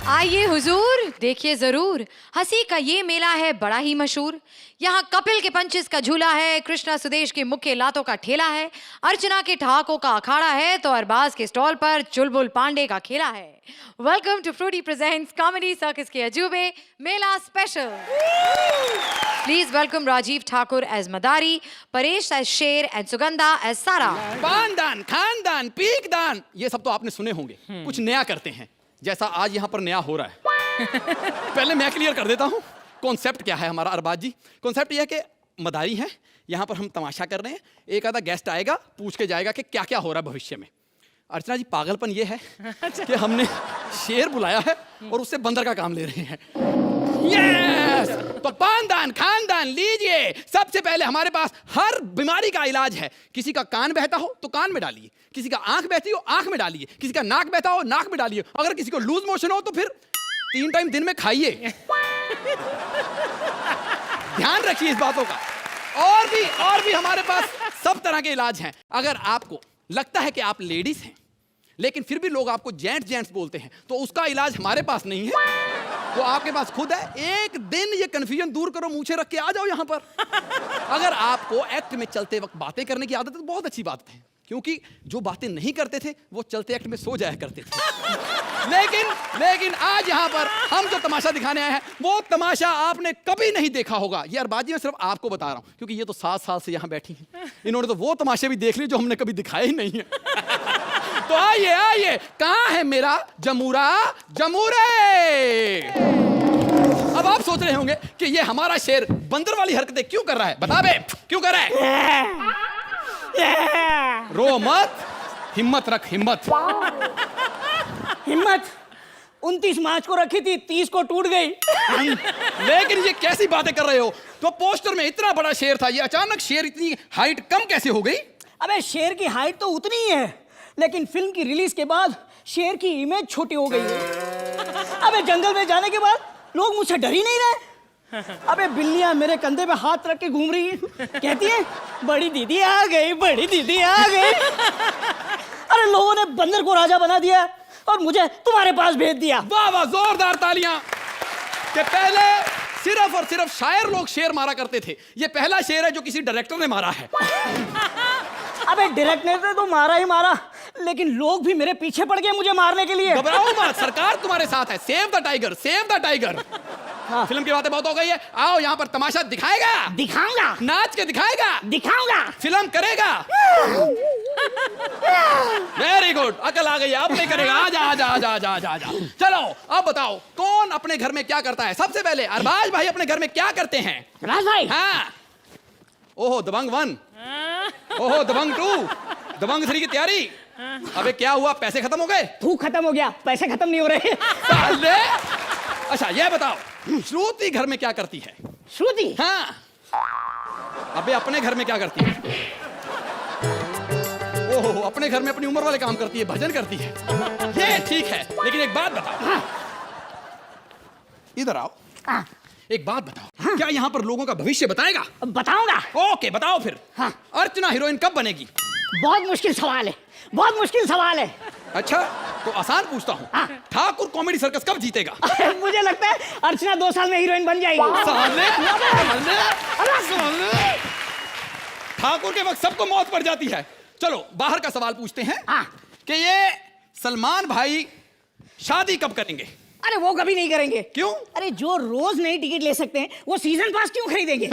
आइए हुजूर, देखिए जरूर, हंसी का ये मेला है बड़ा ही मशहूर। यहाँ कपिल के पंचेस का झूला है, कृष्णा सुदेश के मुक्के लातों का ठेला है, अर्चना के ठहाकों का अखाड़ा है, तो अरबाज के स्टॉल पर चुलबुल पांडे का खेला है। Welcome to Frooti presents comedy circus के अजूबे मेला special. Please welcome Rajiv Thakur as मदारी, परेश एज शेर एंड सुगंधा एज सारा। पानदान, खानदान, पीकदान, ये सब तो आपने सुने होंगे। कुछ नया करते हैं, जैसा आज यहाँ पर नया हो रहा है। पहले मैं क्लियर कर देता हूँ कॉन्सेप्ट क्या है हमारा। अरबाज जी, कॉन्सेप्ट ये है कि मदारी है, यहाँ पर हम तमाशा कर रहे हैं, एक आधा गेस्ट आएगा, पूछ के जाएगा कि क्या क्या हो रहा है भविष्य में। अर्चना जी, पागलपन ये है कि हमने शेर बुलाया है और उससे बंदर का काम ले रहे हैं। यस! तो पानदान, खानदान लीजिए। सबसे पहले हमारे पास हर बीमारी का इलाज है। किसी का कान बहता हो तो कान में डालिए, किसी का आंख बहती हो आंख में डालिए, किसी का नाक बहता हो नाक में डालिए, अगर किसी को लूज मोशन हो तो फिर 3 टाइम दिन में खाइए। ध्यान रखिए इस बातों का। और भी हमारे पास सब तरह के इलाज हैं। अगर आपको लगता है कि आप लेडीज हैं लेकिन फिर भी लोग आपको जेंट्स बोलते हैं, तो उसका इलाज हमारे पास नहीं है, वो आपके पास खुद है। एक दिन ये कंफ्यूजन दूर करो, मूछे रख के आ जाओ यहाँ पर। अगर आपको एक्ट में चलते वक्त बातें करने की आदत है तो बहुत अच्छी बात है, क्योंकि जो बातें नहीं करते थे वो चलते एक्ट में सो जाया करते थे। लेकिन आज यहाँ पर हम जो तमाशा दिखाने आए हैं वो तमाशा आपने कभी नहीं देखा होगा। ये अरबाजी मैं सिर्फ आपको बता रहा हूँ, क्योंकि ये तो 7 साल से यहाँ बैठी हैं, इन्होंने तो वो तमाशे भी देख लिए जो हमने कभी दिखाए ही नहीं है। तो आइए, कहाँ है मेरा जमूरा जमूरे। अब आप सोच रहे होंगे कि ये हमारा शेर बंदर वाली हरकतें क्यों कर रहा है। बता बे, क्यों कर रहा है? रो मत, हिम्मत रख, हिम्मत। 29 मार्च को रखी थी, 30 को टूट गई। लेकिन ये कैसी बातें कर रहे हो? तो पोस्टर में इतना बड़ा शेर था, ये अचानक शेर इतनी हाइट कम कैसे हो गई? अबे शेर की हाइट तो उतनी ही है, लेकिन फिल्म की रिलीज के बाद शेर की इमेज छोटी हो गई है। अबे जंगल में जाने के बाद लोग मुझसे डर ही नहीं रहे। अबे बिल्लियां मेरे कंधे पे हाथ रख के घूम रही है, कहती है बड़ी दीदी आ गई, बड़ी दीदी आ गई। अरे लोगों ने बंदर को राजा बना दिया और मुझे तुम्हारे पास भेज दिया। वाह वाह, जोरदार तालियां। कि पहले सिर्फ और सिर्फ शायर लोग शेर मारा करते थे, ये पहला शेर है जो किसी डायरेक्टर ने मारा है। अबे डायरेक्टर ने तो मारा ही मारा, लेकिन लोग भी मेरे पीछे पड़ गए मुझे मारने के लिए। घबराओ मत, सरकार तुम्हारे साथ है। Save the tiger, save the tiger. हाँ। फिल्म की बातें बहुत हो गई है, आओ यहाँ पर तमाशा दिखाएगा, दिखाऊंगा, नाच के दिखाएगा, दिखाऊंगा, फिल्म करेगा। वेरी गुड, अकल आ गई, अब नहीं करेगा। आजा आजा आजा आजा आजा आजा। चलो अब बताओ कौन अपने घर में क्या करता है। सबसे पहले अरबाज भाई अपने घर में क्या करते हैं? राज भाई, हाँ। ओहो दबंग 1, ओहो दबंग 2, दबंग 3 की तैयारी। अबे क्या हुआ, पैसे खत्म हो गए? तू खत्म हो गया, पैसे खत्म नहीं हो रहे। अच्छा ये बताओ, श्रुति घर में क्या करती है? श्रुति? हाँ। अबे अपने घर में क्या करती है? ओहो, अपने घर में अपनी उम्र वाले काम करती है, भजन करती है। ये ठीक है, लेकिन एक बात बताओ। हाँ। इधर आओ। हाँ। एक बात बताओ, हाँ। क्या यहाँ पर लोगों का भविष्य बताएगा? बताऊंगा। ओके बताओ फिर। हाँ। अर्चना हीरोइन कब बनेगी? बहुत मुश्किल सवाल है, बहुत मुश्किल सवाल है। अच्छा तो आसान पूछता हूँ, हाँ। ठाकुर कॉमेडी सर्कस कब जीतेगा? मुझे लगता है अर्चना 2 साल में हीरोइन बन जाएगी। ठाकुर के वक्त सबको मौत पड़ जाती है। चलो बाहर का सवाल पूछते हैं। हाँ। कि ये सलमान भाई शादी कब करेंगे? अरे वो कभी नहीं करेंगे। क्यों? अरे जो रोज नई टिकट ले सकते हैं वो सीजन पास क्यों खरीदेंगे?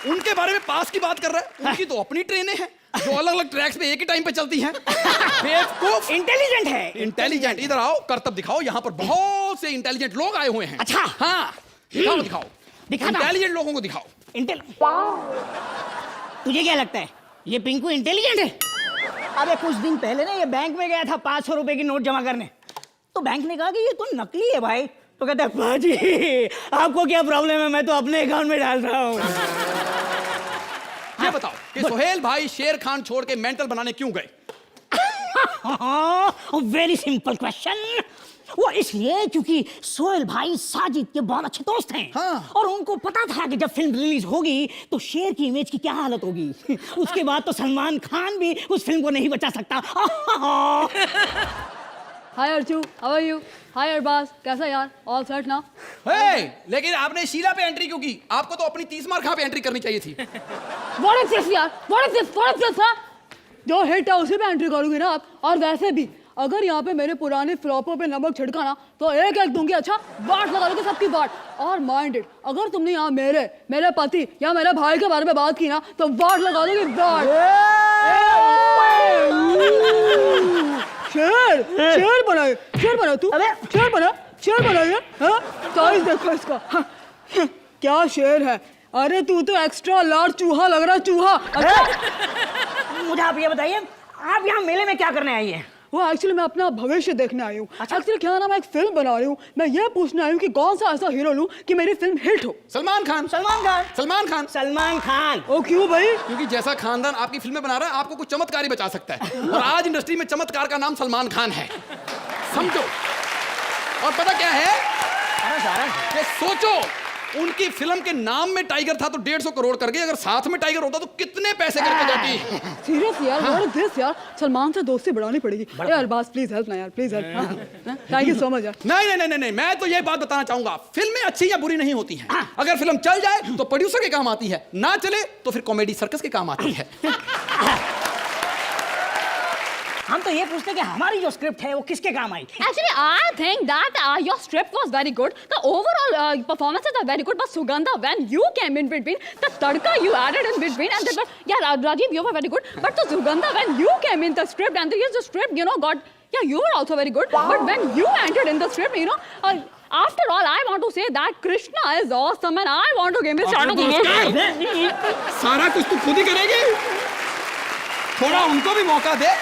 उनके बारे में पास की बात कर रहा है, उनकी तो अपनी ट्रेनें हैं जो अलग अलग ट्रैक्स पे एक ही टाइम पे चलती हैं। बेवकूफ। इंटेलिजेंट है, इंटेलिजेंट। इधर आओ, करतब दिखाओ, यहाँ पर बहुत से इंटेलिजेंट लोग आए हुए हैं। अच्छा। हाँ दिखाओ, इंटेलिजेंट लोगों को दिखाओ। तुझे क्या लगता है ये पिंकू इंटेलिजेंट है? अबे कुछ दिन पहले ना ये बैंक में गया था 500 रुपए की नोट जमा करने, तो बैंक ने कहा कि ये तो नकली है भाई। तो कहता है बाजी आपको क्या प्रॉब्लम है, मैं तो अपने अकाउंट में डाल रहा हूँ। ये बताओ कि सोहेल भाई शेर खान छोड़ के मेंटल बनाने क्यों गए? Very simple question. वो इसलिए क्योंकि सोहेल भाई साजिद के बहुत अच्छे दोस्त हैं। हाँ। और उनको पता था कि जब फिल्म रिलीज होगी तो शेर की इमेज की क्या हालत होगी। उसके बाद तो सलमान खान भी उस फिल्म को नहीं बचा सकता। हाय अर्चू, हाउ आर यू? हाय अरबाज, कैसा यार? ऑल सेट ना? लेकिन आपने शीला पे एंट्री क्यों की? आपको तो अपनी 30 मार खा पे एंट्री करनी चाहिए थी। व्हाट इज दिस यार? What is this? जो हिट है उसी पे एंट्री करोगे ना आप। और वैसे भी अगर यहाँ पे मेरे पुराने फ्लॉपों पे नमक छिड़का ना तो एक एक दूंगी, अच्छा बाट लगा लोगे सबकी बाट। और माइंडेड, अगर तुमने यहाँ मेरे पति या मेरे भाई के बारे में बात की ना तो बाट लगा दोगे, बाट। शेर बनाए तू। अबे! शेर बनाए। हाँ, साइज देखो इसका। हाँ, क्या शेर है? अरे तू तो एक्स्ट्रा लार्ज चूहा लग रहा है, चूहा। अच्छा मुझे आप ये बताइए, आप यहाँ मेले में क्या करने आई हैं? वो एक्चुअली मैं अपना भविष्य देखने आई हूँ। एक्चुअली क्या ना, मैं एक फिल्म बना रही हूँ। मैं ये पूछने आई हूँ कि कौन सा ऐसा हीरो लूँ कि मेरी फिल्म हिट हो। सलमान खान। सलमान खान। ओ क्यों भाई? क्योंकि जैसा खानदान आपकी फिल्में बना रहा है, आपको कुछ चमत्कार ही बचा सकता है। और आज इंडस्ट्री में चमत्कार का नाम सलमान खान है, समझो। और पता क्या है कि सोचो, उनकी फिल्म के नाम में टाइगर था तो 150 करोड़ कर गए। अगर साथ में टाइगर होता तो कितने पैसे करके जाती। सीरियस यार, व्हाट इज दिस यार? सलमान से दोस्ती बढ़ानी पड़ेगी यार। बस प्लीज हेल्प ना यार, please help. Thank you so much यार। नहीं, मैं तो ये बात बताना चाहूंगा, फिल्में अच्छी या बुरी नहीं होती हैं। अगर फिल्म चल जाए तो प्रोड्यूसर के काम आती है, ना चले तो फिर कॉमेडी सर्कस के काम आती है। हम तो ये पूछते कि हमारी जो स्क्रिप्ट है वो किसके काम आई? Actually, I think that your script was very good. The overall performances are very good. But Sugandha, when you came in between, the tadka you added in between, and then Rajiv, you were very good. But to Sugandha, when you came in the script, and the script, you were also very good. Wow. But when you entered in the script, after all, I want to say that Krishna is awesome, and I want to give him a सारा कुछ तू खुद ही करेगी, थोड़ा उनको भी मौका दे।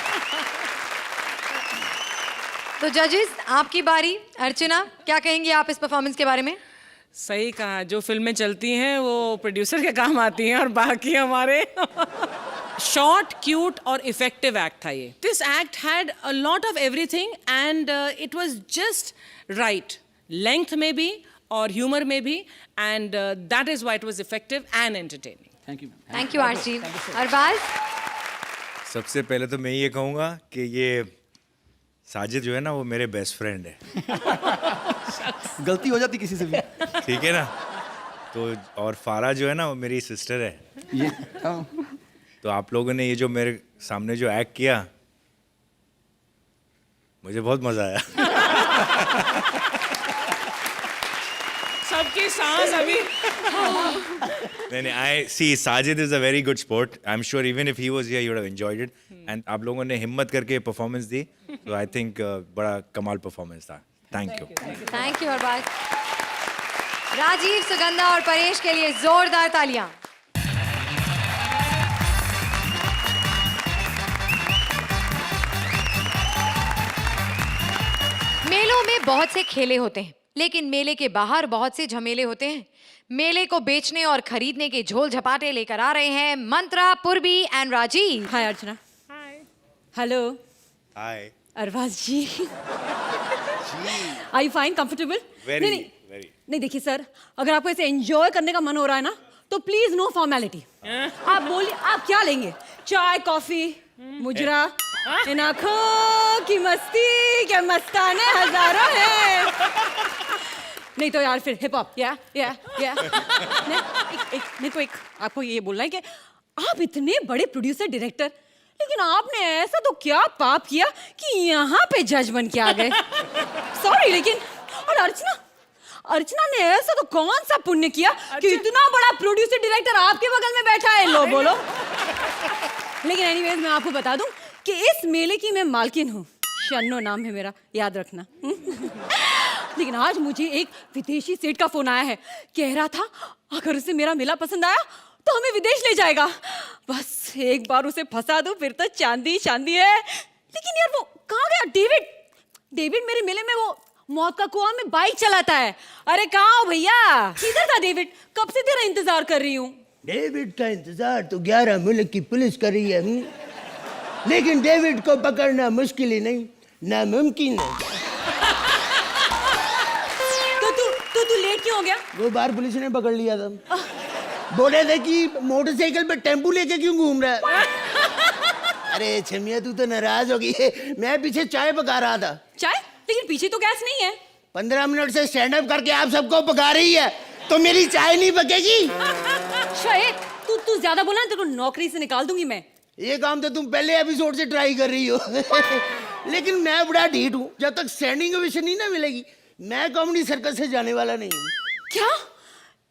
तो जजेस, आपकी बारी। अर्चना, क्या कहेंगी आप इस परफॉर्मेंस के बारे में? सही कहा, जो फिल्में चलती हैं वो प्रोड्यूसर के काम आती हैं और बाकी हमारे। शॉर्ट, क्यूट और इफेक्टिव एक्ट था ये। This act had a lot of everything and it was just right, length में भी और ह्यूमर में भी, and that is why it was effective and entertaining. Thank you RG. Arbaaz, सबसे पहले तो मैं ये कहूँगा कि ये साजिद जो है ना वो मेरे बेस्ट फ्रेंड है। गलती हो जाती किसी से भी, ठीक है ना? तो और फारा जो है ना वो मेरी सिस्टर है। ये तो आप लोगों ने ये जो मेरे सामने जो एक्ट किया, मुझे बहुत मजा आया। सबकी सांस अभी। नहीं, I see Sajid is a very good sport. I'm sure even if he was here, you would have enjoyed it. And आप लोगों ने हिम्मत करके परफॉर्मेंस दी, तो I think बड़ा कमाल परफॉर्मेंस था। Thank you. Thank you Arbaaz. Rajiv, Sugandha और परेश के लिए जोरदार तालियां। मेलों में बहुत से खेले होते हैं, लेकिन मेले के बाहर बहुत से झमेले होते हैं। मेले को बेचने और खरीदने के झोल झपाटे लेकर आ रहे हैं Mantra, Purvi and Rajiv. Hi Archana. Hi. Hello. Hi. Arbaaz ji. Are you fine, comfortable? Very, नहीं, very. नहीं देखिए सर, अगर आपको ऐसे एंजॉय करने का मन हो रहा है ना तो प्लीज नो फॉर्मेलिटी। आप बोलिए, आप क्या लेंगे? चाय, कॉफी, मुजरा, इन आँखों की मस्ती के मस्ताने हजारों हैं। नहीं तो यार फिर हिप हॉप, या नहीं तो एक आपको ये बोलना है कि आप इतने बड़े प्रोड्यूसर डायरेक्टर, लेकिन आपने ऐसा तो क्या पाप किया कि यहाँ पे जज बन के आ गए? सॉरी, लेकिन और अर्चना ने ऐसा तो कौन सा पुण्य किया कि इतना बड़ा प्रोड्यूसर डायरेक्टर आपके बगल में बैठा है? लो बोलो। लेकिन एनीवेज मैं आपको बता दूं कि इस मेले की मैं मालकिन हूँ। शन्नो नाम है मेरा, याद रखना। लेकिन आज मुझे एक विदेशी सेठ का फोन आया है, कह रहा था अगर उसे मेरा मेला पसंद आया तो हमें विदेश ले जाएगा। बस एक बार उसे फंसा दूं फिर तो चांदी चांदी है। लेकिन यार वो कहाँ गया? डेविड मेरे मेले में वो मौत का कुआं में बाइक चलाता है। अरे कहाँ हो भैया? किधर था डेविड? कब से तेरा इंतजार कर रही हूँ। डेविड का इंतजार तो 11 मुल्क की पुलिस कर रही है, लेकिन डेविड को पकड़ना मुश्किल ही नहीं, नामुमकिन है। तू लेट क्यों हो गया? वो बार पुलिस ने पकड़ लिया था, बोले थे कि मोटरसाइकिल पे टेम्पू लेके क्यों घूम रहा है। अरे छमिया तू तो नाराज हो गई है, मैं पीछे चाय पका रहा था। चाय? पीछे तो गैस नहीं है। 15 मिनट से स्टैंड अप करके आप सबको पका रही है, तो मेरी चाय नहीं पकेगी। शायद तू ज्यादा बोला ना, तेरे को नौकरी से निकाल दूंगी मैं। ये काम तो तुम पहले एपिसोड से ट्राई कर रही हो। लेकिन मैं बड़ा ढीठ हूँ, जब तक स्टैंडिंग ओवेशन नहीं ना मिलेगी मैं कॉमेडी सर्कस से जाने वाला नहीं हूँ। क्या?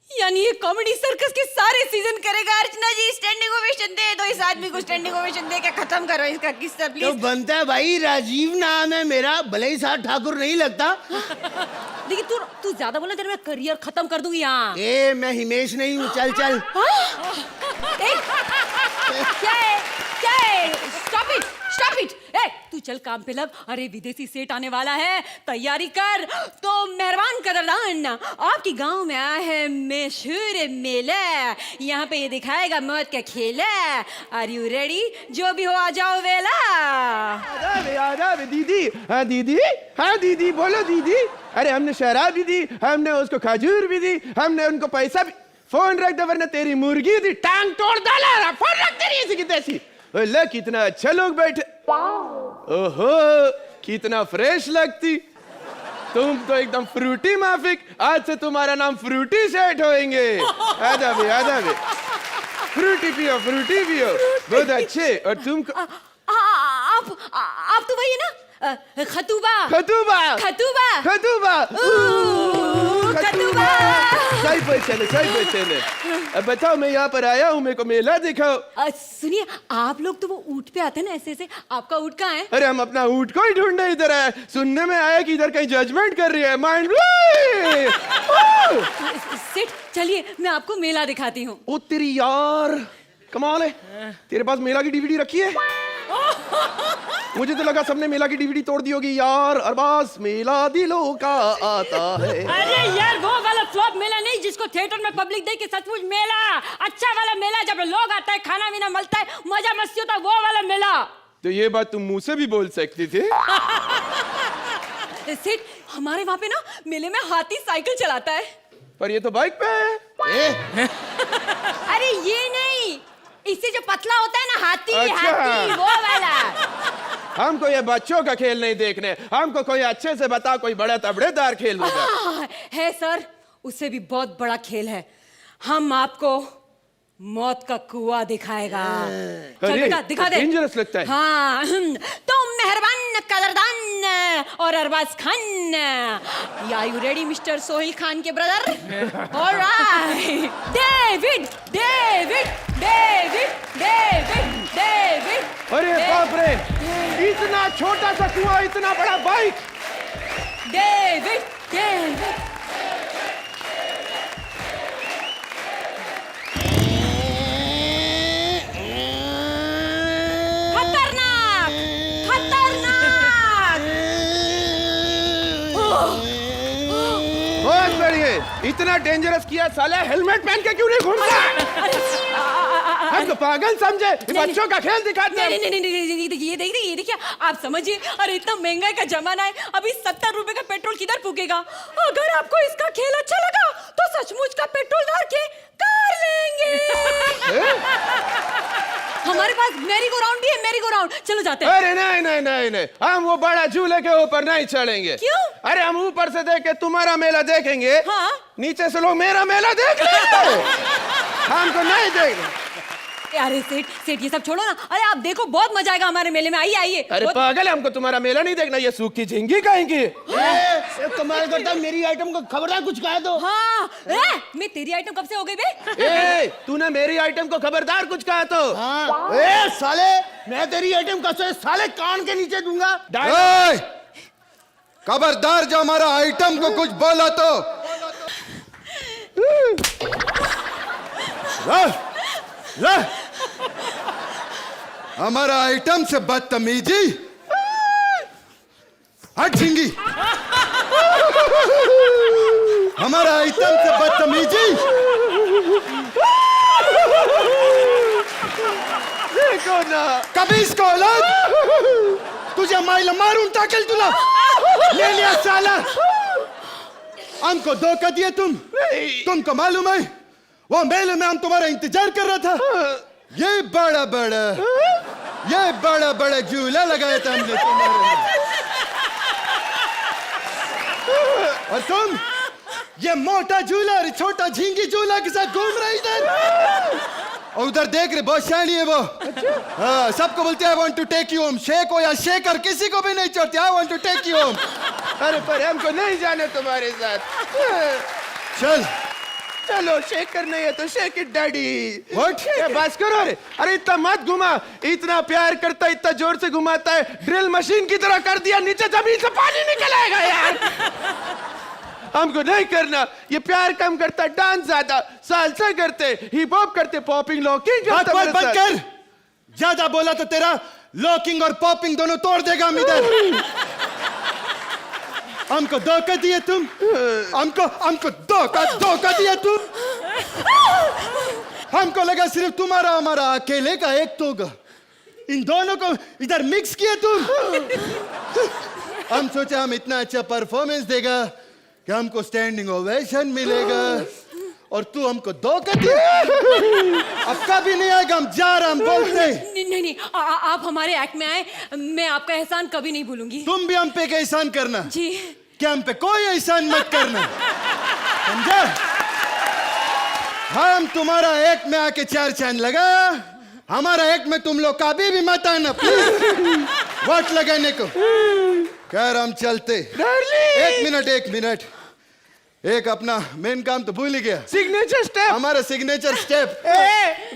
यानी ये कॉमेडी सर्कस के सारे सीजन करेगा? अर्चना जी स्टैंडिंग ओवेशन दे दो, इस आदमी को स्टैंडिंग ओवेशन दे के खत्म करो इसका किस्सा तो प्लीज। बनता है भाई, राजीव नाम है मेरा, भले ही साथ ठाकुर नहीं लगता। लेकिन तू ज्यादा बोला, तेरा मैं करियर खत्म कर दूंगी यहाँ। ए मैं हिमेश नहीं हूँ, चल चल। क्या है? Stop it. ए तू चल काम पे लग। अरे विदेशी सेठ आने वाला है, तैयारी कर। तो मेहरबान कदरदान, आपकी गांव में आया है मशहूर मेला, यहाँ पे ये दिखाएगा मौत का खेला। Are you ready? जो भी हो आ जाओ वेला। आदाब दीदी। हाँ दीदी, हाँ दीदी, बोलो दीदी। अरे हमने शराब भी दी, हमने उसको खजूर भी दी, हमने उनको पैसा भी। फोन रख दे वरना तेरी मुर्गी दी टांग तोड़ डाला। फोन रख तेरी ऐसी की तैसी। ओले कितना अच्छा लोग बैठे, ओहो कितना फ्रेश लगती। तुम तो एकदम फ्रूटी माफिक, आज से तुम्हारा नाम फ्रूटी सेठ होएंगे। आदाब फ्रूटी पियो, फ्रूटी पियो, बहुत अच्छे। और तुमको आप तो वही है ना, खतूबा। सही पहचाने। अब बताओ, मैं यहाँ पर आया हूँ, मेरे को मेला दिखाओ। सुनिए, आप लोग तो वो ऊँट पे आते हैं ना ऐसे। आपका ऊँट कहाँ है? अरे हम अपना ऊँट को ही ढूंढने इधर आए। सुनने में आया कि इधर कहीं जजमेंट कर रही है। माइंड सेठ चलिए मैं आपको मेला दिखाती हूँ। ओ तेरी यार, कमाल है, तेरे पास मेला की डीवीडी रखी है? मुझे तो लगा सबने मेला की डीवीडी तोड़ दी होगी यार। अरबाज मेला दिलों का आता है। अरे यार वो वाला फ्लॉप मेला नहीं जिसको थिएटर में पब्लिक देख के सचमुच मेला। अच्छा वाला मेला जब लोग आता है, खाना वीना मिलता है, मजा मस्ती होता है, वो वाला मेला। तो ये बात तुम मुंह से भी बोल सकती थी। सेठ हमारे वहाँ पे ना मेले में हाथी साइकिल चलाता है। पर ये तो बाइक पे है। अरे ये नहीं, इससे जो पतला होता है ना हाथी। अच्छा। हाथी वो वाला। हमको ये बच्चों का खेल नहीं देखने, हमको कोई अच्छे से बता, कोई बड़ा तबड़ेदार खेल होगा। है सर, उससे भी बहुत बड़ा खेल है। हम आपको मौत का कुआं दिखाएगा। चल बेटा दिखा दे। डेंजरस लगता है। हाँ तो मेहरबान कदरदान और Arbaaz Khan, are you ready mister Sohail Khan के ब्रदर? ऑलराइट। डेविड। अरे बाप रे, इतना छोटा सा कुआं, इतना बड़ा बाइक। डेविड। बहुत बढ़िया। इतना डेंजरस किया, साला हेलमेट पहन के क्यों नहीं घूमता? हम तो पागल समझे, बच्चों का खेल दिखाते हैं। नहीं, ये देखिए आप समझिए। अरे इतना महंगाई का जमाना है, अभी 70 रुपए का पेट्रोल किधर फूकेगा? अगर आपको इसका खेल अच्छा लगा तो सचमुच का पेट्रोल डाल के कर लेंगे। हमारे पास मेरी गो राउंड भी है, मेरी गो राउंड। चलो जाते हैं। अरे नहीं, हम वो बड़ा झूले के ऊपर नहीं चढ़ेंगे। क्यों? अरे हम ऊपर से देख के तुम्हारा मेला देखेंगे। हाँ? नीचे से लोग मेरा मेला देख लेंगे। हमको नहीं देखना। अरे सेठ ये सब छोड़ो ना। अरे आप देखो, बहुत मजा आएगा हमारे मेले में। आइए। अरे पागल है, हमको तुम्हारा मेला नहीं देखना। ये सूखी झिंगी कहेंगी। कमाल करता, मेरी आइटम को खबरदार कुछ कहा तो। हाँ मैं तेरी आइटम कब से हो गई बे? तूने मेरी आइटम को खबरदार कुछ कहा तो। हाँ। साले, मैं तेरी आइटम कसम साले कान के नीचे दूंगा। खबरदार, जो हमारा आइटम को कुछ बोला तो। हमारा आइटम से बदतमीजी, हट झिंगी। हमारा आइटम से बदतमीजी। देखो ना, कभी इसको औलाद तुझे माइल मारूं ताकि तुला ले लिया साला। हमको धोखा दिया तुमको मालूम है? वो मेले में हम तुम्हारा इंतजार कर रहा था। ये बड़ा बड़ा झूला लगाया था हमने तुम्हारे लिए। और तुम ये मोटा झूला और छोटा झींगी झूला के साथ घूम रहे इधर। और उधर देख रहे, बहुत शानी है वो। हाँ, सबको बोलते हैं I want to take you home. शेख हो या शेकर, किसी को भी नहीं छोड़ते। I want to take you home. अरे पर हमको नहीं जाने तुम्हारे साथ। चल चलो शेकर नहीं है तो शेक इट डैडी। What? बस करो रे। अरे इतना मत घुमा, इतना प्यार करता है, इतना जोर से घुमाता है, ड्रिल मशीन की तरह कर दिया, नीचे जमीन से पानी निकल आएगा यार। हमको नहीं करना, ये प्यार कम करता, डांस ज्यादा, सालसा करते, हिप हॉप करते, पॉपिंग लॉकिंग करते। बंद बंद कर। ज्यादा बोला तो तेरा लॉकिंग और पॉपिंग दोनों तोड़ देगा हम इधर। हमको धोखा दिए तुम, हमको धोखा दिया तुम। हमको लगा सिर्फ तुम्हारा हमारा अकेले का एक तो होगा, इन दोनों को इधर मिक्स किए तुम। हम सोचे हम इतना अच्छा परफॉर्मेंस देगा कि हमको स्टैंडिंग ओवेशन मिलेगा, और तू हमको धोखा दिया। अब कभी नहीं आएगा, हम जा रहे, हम बोलते। नहीं, आप हमारे एक्ट में आए, मैं आपका एहसान कभी नहीं भूलूंगी। तुम भी हम पे एक एहसान करना जी। क्या हम पे कोई एहसान मत करना, समझा? हम तुम्हारा एक में आके 4 चांद लगा, हमारा एक में तुम लोग कभी भी मत आना प्लीज, वोट लगाने को। खैर हम चलते। एक मिनट, एक अपना मेन काम तो भूल ही गया, सिग्नेचर स्टेप। हमारा सिग्नेचर स्टेप।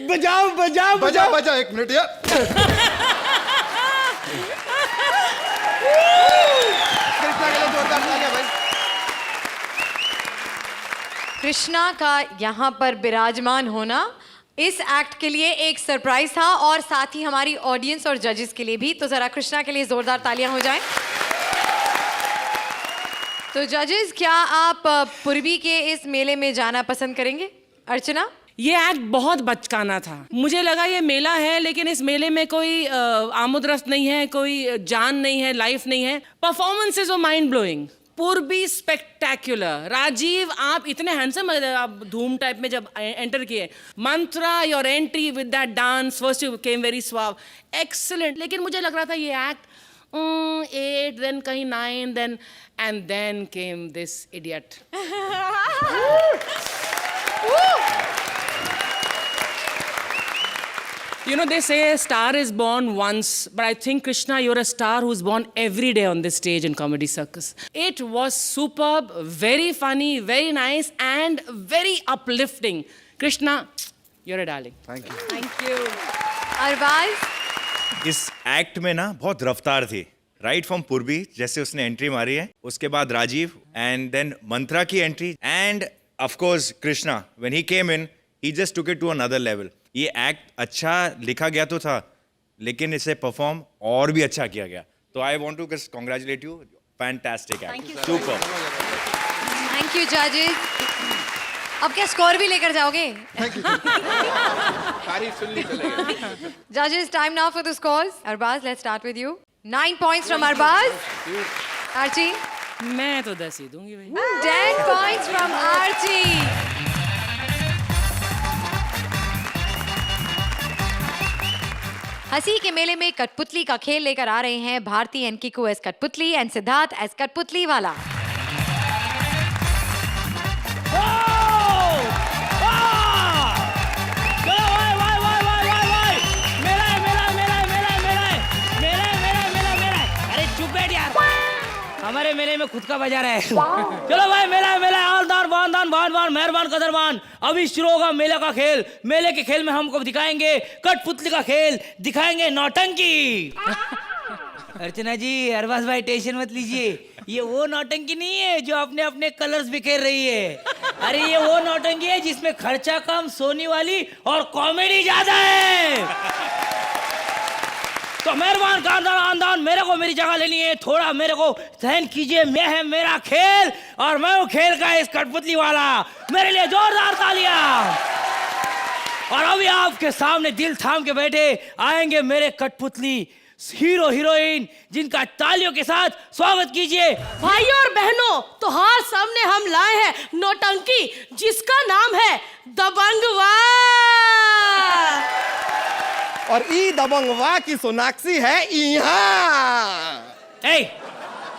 बजाओ बजाओ बजाओ। बजा 1 मिनट यार। कृष्णा के लिए जोरदार तालियां भाई। कृष्णा का यहाँ पर विराजमान होना इस एक्ट के लिए एक सरप्राइज था, और साथ ही हमारी ऑडियंस और जजेस के लिए भी। तो जरा कृष्णा के लिए जोरदार तालियां हो जाएं। तो जजेस, क्या आप पूर्वी के इस मेले में जाना पसंद करेंगे? अर्चना? ये एक्ट बहुत बचकाना था। मुझे लगा ये मेला है, लेकिन इस मेले में कोई आमुदरफ्त नहीं है, कोई जान नहीं है, लाइफ नहीं है। परफॉर्मेंसेस वर माइंड ब्लोइंग। पूर्वी स्पेक्टेक्युलर। राजीव, आप इतने हैंडसम, आप धूम टाइप में जब एंटर किए। Mantra, your entry with that dance, first you came very suave, excellent. लेकिन मुझे लग रहा था ये एक्ट 8, then कहीं 9, then and then came this idiot. You know, they say a star is born once, but I think, Krishna, you're a star who's born every day on this stage in Comedy Circus. It was superb, very funny, very nice, and very uplifting. Krishna, you're a darling. Thank you. Arbaaz? इस act में ना बहुत रफ्तार थी। Right from पूर्वी, जैसे उसने entry मारी है, उसके बाद राजीव, एंड देन मंत्रा की एंट्री, and of course Krishna, when he came in, he just took it to another level. ये एक्ट अच्छा लिखा गया तो था, लेकिन इसे परफॉर्म और भी अच्छा किया गया। तो I want to congratulate you, fantastic act, super. Thank you जजेस। अब क्या स्कोर भी लेकर जाओगे? तारीफ सुननी चलेगी। Judges, time now for the scores. Arbaz, let's start with you. 9 points from Arbaz. Archie? मैं तो 10 ही दूंगी भाई। 10 points from Archie. हंसी के मेले में कठपुतली का खेल लेकर आ रहे हैं भारती एंड किकू एस कठपुतली एंड सिद्धार्थ एस कठपुतली वाला। हमारे मेले में खुद का बाजार है। चलो भाई, मेला मेला आलदार बानदान बान मेहरबान कदरबान। अभी शुरू होगा मेला का खेल। मेले के खेल में हमको दिखाएंगे कठपुतली का खेल, दिखाएंगे नौटंकी। अर्चना जी, अरबाज भाई टेंशन मत लीजिए, ये वो नौटंकी नहीं है जो अपने अपने कलर्स बिखेर रही है। अरे ये वो नौटंकी है जिसमें खर्चा कम, सोनी वाली और कॉमेडी ज्यादा है। तो मेहरबान खानदान, मेरे को मेरी जगह लेनी है, थोड़ा मेरे को सहन कीजिए। मैं है मेरा खेल और मैं हूँ खेल का इस कठपुतली वाला। मेरे लिए जोरदार तालियां। और अभी आपके सामने दिल थाम के बैठे आएंगे मेरे कठपुतली हीरो हीरोइन, जिनका तालियों के साथ स्वागत कीजिए। भाइयों और बहनों, तो हाँ, सामने हम लाए हैं नौटंकी, जिसका नाम है दबंगवा। और ई दबंगवा की सोनाक्षी है यहाँ।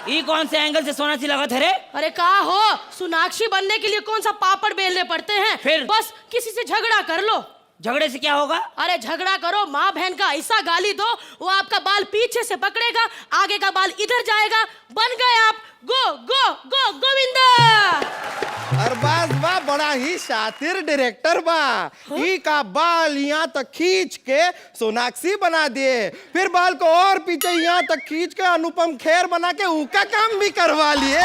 ये कौन से एंगल से सोनाक्षी लगा थे रे? अरे कहा हो, सोनाक्षी बनने के लिए कौन सा पापड़ बेलने पड़ते हैं? फिर? बस किसी से झगड़ा कर लो। झगड़े से क्या होगा? अरे झगड़ा करो, माँ बहन का ऐसा गाली दो, वो आपका बाल पीछे से पकड़ेगा, आगे का बाल इधर जाएगा, बन गए आप गो गो गो गोविंदा। अरबाज बा बड़ा ही शातिर डायरेक्टर बा। ई का बाल यहाँ तक खींच के सोनाक्षी बना दिए, फिर बाल को और पीछे यहाँ तक खींच के अनुपम खेर बना के उनका काम भी करवा लिए।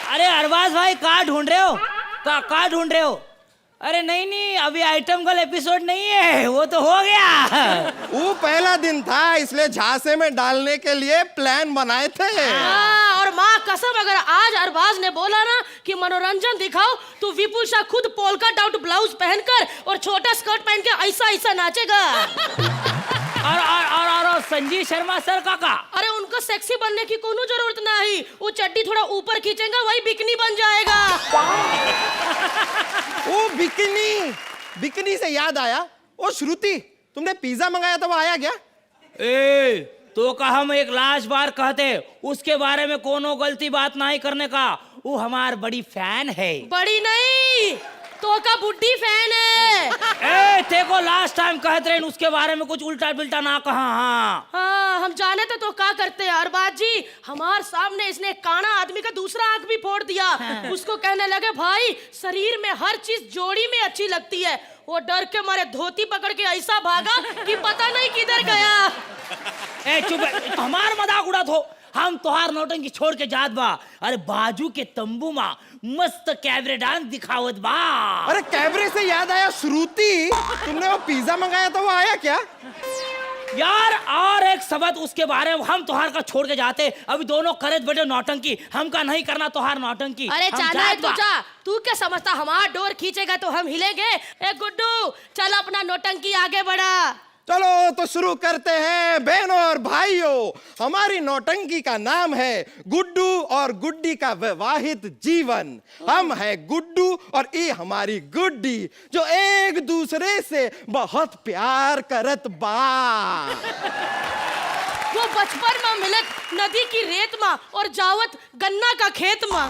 अरे अरबाज भाई कहाँ ढूंढ रहे हो? कहाँ ढूंढ रहे हो? अरे नहीं, अभी आइटम गर्ल एपिसोड नहीं है, वो तो हो गया। वो पहला दिन था, इसलिए झांसे में डालने के लिए प्लान बनाए थे। और माँ कसम, अगर आज अरबाज ने बोला ना कि मनोरंजन दिखाओ, तो विपुल शाह खुद पोलका डॉट ब्लाउज पहनकर और छोटा स्कर्ट पहन के ऐसा ऐसा नाचेगा। और संजीव शर्मा सर काका? अरे उनको सेक्सी बनने की कोनो जरूरत नहीं, वो चड्डी थोड़ा ऊपर खींचेगा, वही बिकनी बन जाएगा। वो बिकनी से याद आया, ओ श्रुति, तुमने पिज्जा मंगाया था, वो आया क्या? तो का हम एक लास्ट बार कहते, उसके बारे में कोनो गलती बात नहीं करने का। वो हमार बड़ी फैन है। बड़ी नहीं, तो का बुड्ढी फैन है। देखो लास्ट टाइम कहते रहे उसके बारे में कुछ उल्टा बिल्टा ना कहा। हाँ हम जाने तो क्या करते हैं अरबाज जी, हमारे सामने इसने काना आदमी का दूसरा आंख भी फोड़ दिया। उसको कहने लगे भाई शरीर में हर चीज जोड़ी में अच्छी लगती है। वो डर के मारे धोती पकड़ के ऐसा भागा कि पता नहीं किधर गया। चुप, हमार मजाक उड़ा दो। हम तोहार नौटंकी छोड़ के जात बा। अरे बाजू के तंबू मा मस्त कैबरे डांस दिखावत बा। अरे कैबरे से याद आया श्रुति, तुमने वो पिज्जा मंगाया था, वो आया क्या? यार और एक शब्द उसके बारे में हम तोहार का छोड़ के जाते। अभी दोनों करत बैठे नौटंकी, हम का नहीं करना तोहार नौटंकी। अरे चाला है तू क्या समझता हमारा डोर खींचेगा तो हम हिलेंगे? ए गुड्डू चल अपना नौटंकी आगे बढ़ा। चलो तो शुरू करते हैं बहनों और भाइयों। हमारी नौटंकी का नाम है गुड्डू और गुड्डी का वैवाहिक जीवन। हम हैं गुड्डू और ये हमारी गुड्डी, जो एक दूसरे से बहुत प्यार करत बा। वो बचपन में मिलत नदी की रेत में और जावत गन्ना का खेत में।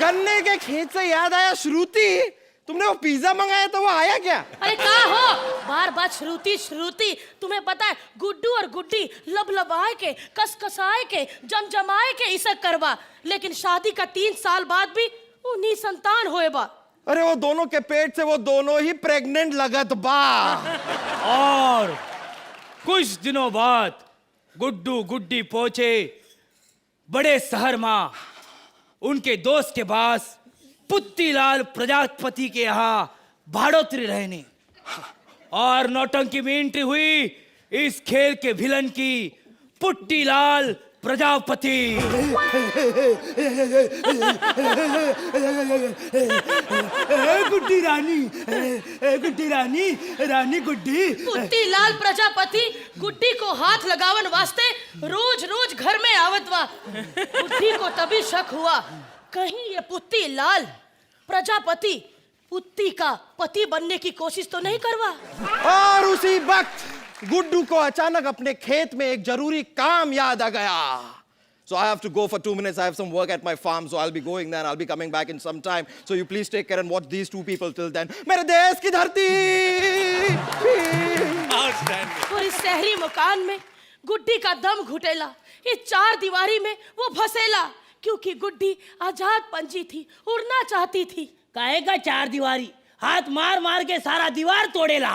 गन्ने के खेत से याद आया श्रुति, तुमने वो पिज्जा मंगाया तो वो आया क्या? अरे कहा हो, बार बार श्रुति श्रुति। तुम्हें पता है गुड्डू और गुड्डी लबलबाए के, कसकसाए के, जमजमाए के इसे करवा, लेकिन शादी का 3 साल बाद भी वो निसंतान होए बा। अरे वो दोनों के पेट से वो दोनों ही प्रेग्नेंट लगत बा। और कुछ दिनों बाद गुड्डू गुड्डी पहुंचे बड़े शहर में उनके दोस्त के पास पुत्तीलाल प्रजापति के यहाँ भाड़ोत्री रहने। और नौटंकी में एंट्री हुई इस खेल के विलन की पुट्टीलाल प्रजापति। गुड्डी रानी, गुड्डी रानी, रानी गुड्डी। पुत्तीलाल प्रजापति गुड्डी को हाथ लगावन वास्ते रोज रोज घर में आवत बा। गुड्डी को तभी शक हुआ कहीं ये पुत्तीलाल प्रजापति पुत्ती का पति बनने की कोशिश तो नहीं करवा। और उसी वक्त गुड्डू को अचानक अपने खेत में एक जरूरी काम याद आ गया। So I have to go for 2 minutes. I have some work at my farm, so I'll be going there and I'll be coming back in some time. So you please take care and watch these 2 people till then. मेरे देश की धरती। और इस शहरी मकान में गुड्डी का दम घुटेला, इस 4 दीवारी में वो फसेला, क्योंकि गुड्डी आजाद पंजी थी, उड़ना चाहती थी। कहेगा 4 दीवारी, हाथ मार मार के सारा दीवार तोड़ेला।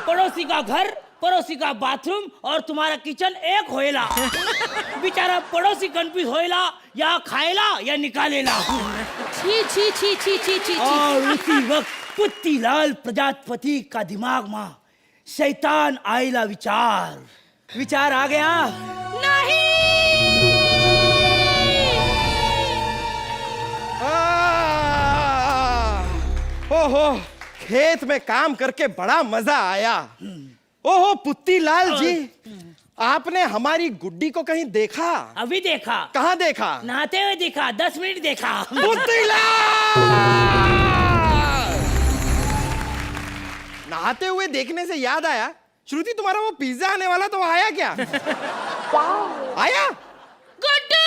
पड़ोसी का घर, पड़ोसी का बाथरूम और तुम्हारा किचन एक होएला। बेचारा पड़ोसी कंफ्यूज होएला, या खाएला या निकालेला। छी छी छी छी छी छी। और उसी वक्त पुत्तीलाल प्रजापति का दिमाग में शैतान आइला विचार आ गया। नहीं ओहो, खेत में काम करके बड़ा मजा आया। ओहो पुत्तीलाल जी, आपने हमारी गुड्डी को कहीं देखा? अभी देखा। कहाँ देखा? नहाते हुए देखा, 10 मिनट देखा। पुत्तीलाल! नहाते हुए देखने से याद आया, श्रुति तुम्हारा वो पिज्जा आने वाला तो आया क्या? आया? गुड्डू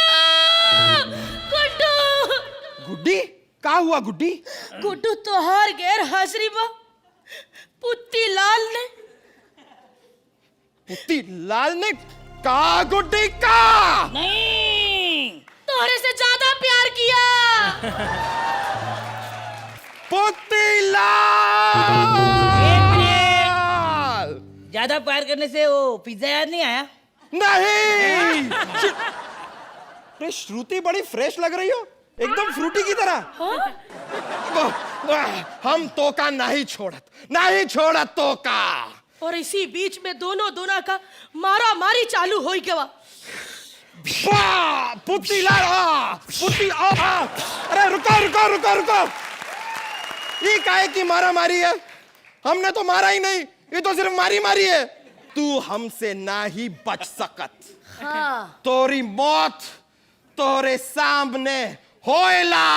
गुड्डू गुड्डी का हुआ गुड्डी? गुड्डू तो हार गैर हाजिरी बा पुत्ती लाल ने पुत्ती लाल ने का गुड्डी का नहीं, तोहरे से ज्यादा प्यार किया। पुत्ती लाल। ज्यादा प्यार करने से वो पिज्जा याद नहीं आया? नहीं। अरे श्रुति बड़ी फ्रेश लग रही हो, एकदम फ्रूटी की तरह। हम तो का नहीं छोड़त तो का। और इसी बीच में दोनों का मारा मारी चालू हो गया। पुत्ती लाल पुत्ती अरे रुको ये काहे की मारा मारी है? हमने तो मारा ही नहीं, ये तो सिर्फ मारी है। तू हमसे ना ही बच सकत। हाँ। तोरी मौत तोरे सामने होएला।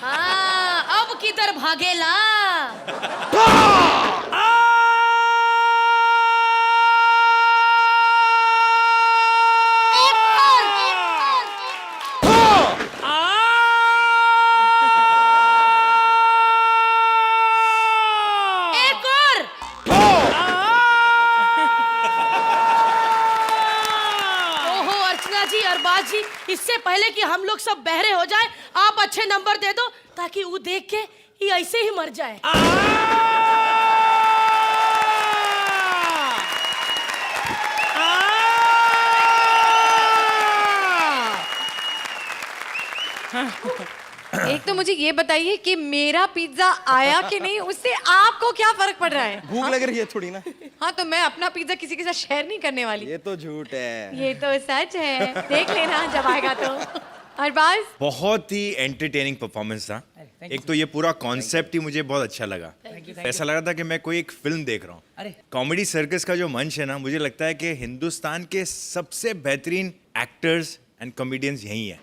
हाँ, अब किधर भागेला? एक और। ओहो अर्चना जी, अरबाज जी, इससे पहले कि हम लोग सब बहरे हो जाए, आप अच्छे नंबर दे दो ताकि वो देख के ये ऐसे ही मर जाए। एक तो मुझे ये बताइए कि मेरा पिज्जा आया कि नहीं, उससे आपको क्या फर्क पड़ रहा है? भूख लग रही है थोड़ी ना। हाँ, तो मैं अपना पिज्जा किसी के साथ शेयर नहीं करने वाली। ये तो झूठ है। ये तो सच है, देख लेना जब आएगा तो। अरबाज, बहुत ही एंटरटेनिंग परफॉर्मेंस था। एक तो ये पूरा कॉन्सेप्ट ही मुझे बहुत अच्छा लगा। ऐसा लग रहा था कि मैं कोई एक फिल्म देख रहा हूँ। कॉमेडी सर्कस का जो मंच है ना, मुझे लगता है कि हिंदुस्तान के सबसे बेहतरीन एक्टर्स एंड कॉमेडियंस यही है।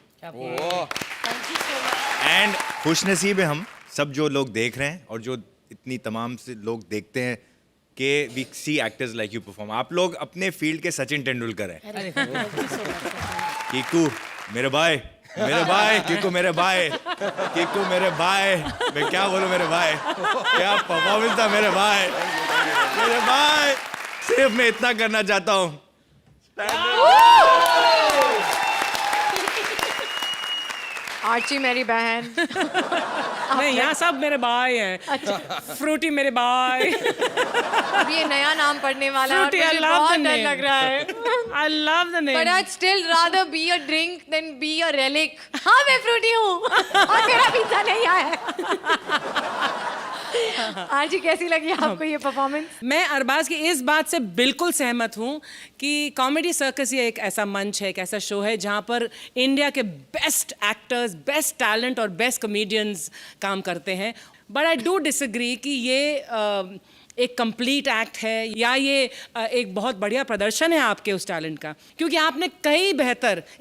एंड खुशनसीब है हम सब जो लोग देख रहे हैं और जो इतनी तमाम से लोग देखते हैं कि we see actors like you perform. आप लोग अपने फील्ड के सचिन तेंदुलकर हैं। कीकू मेरे भाई, कीकू मेरे भाई, मैं क्या बोलूं मेरे भाई, क्या परफॉर्मेंस था मेरे भाई। सिर्फ मैं इतना करना चाहता हूँ। आर्ची मेरी बहन। नहीं, यहाँ सब मेरे भाई हैं। अच्छा, फ्रूटी मेरे भाई। अब ये नया नाम पढ़ने वाला है और Fruity, I मुझे love बहुत the डर name. लग रहा है। I love the name. But I'd still rather be a drink than be a relic. हाँ, मैं फ्रूटी हूँ और मेरा पिज्जा नहीं आया है। आरजी, कैसी लगी आपको ये परफॉर्मेंस? मैं अरबाज की इस बात से बिल्कुल सहमत हूँ कि कॉमेडी सर्कस ये एक ऐसा मंच है, एक ऐसा शो है जहाँ पर इंडिया के बेस्ट एक्टर्स, बेस्ट टैलेंट और बेस्ट कॉमेडियंस काम करते हैं। बट आई डू डिसएग्री कि ये एक कंप्लीट एक्ट है या ये एक बहुत बढ़िया प्रदर्शन है आपके उस टैलेंट का, क्योंकि आपने कई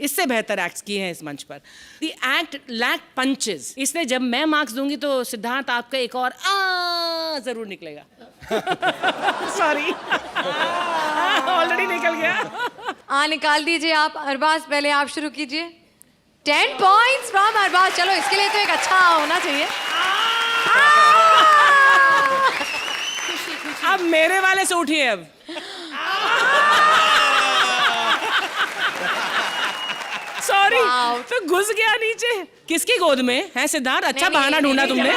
इससे बेहतर एक्ट्स किए हैं इस मंच पर। द एक्ट लैक पंचेस, इसलिए जब मैं मार्क्स दूंगी तो सिद्धार्थ आपका एक और जरूर निकलेगा। सॉरी, ऑलरेडी निकल गया। निकाल दीजिए आप। अरबाज, पहले आप शुरू कीजिए। 10 पॉइंट्स फ्रॉम अरबाज। चलो, इसके लिए तो एक अच्छा होना चाहिए। अब मेरे वाले से उठिए। अब सॉरी, तो घुस गया नीचे। किसकी गोद में है सिद्धार्थ? अच्छा बहाना ढूंढा तुमने।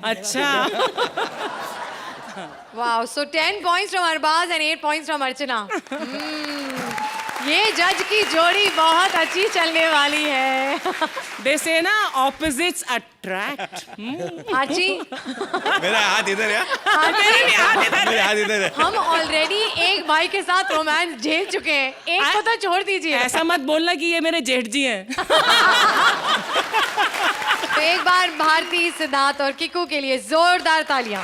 अच्छा, wow, so 10 points from Arbaaz and 8 points from Archana. ये जज की जोड़ी बहुत अच्छी चलने वाली है। दे से ना ऑपोजिट्स अट्रैक्ट। आची, मेरा हाथ इधर है। मेरे हाथ इधर है। हम ऑलरेडी एक भाई के साथ रोमांस झेल चुके हैं, एक को तो छोड़ दीजिए। ऐसा मत बोलना कि ये मेरे जेठ जी हैं। तो एक बार भारती, सिद्धार्थ और किकू के लिए जोरदार तालियां।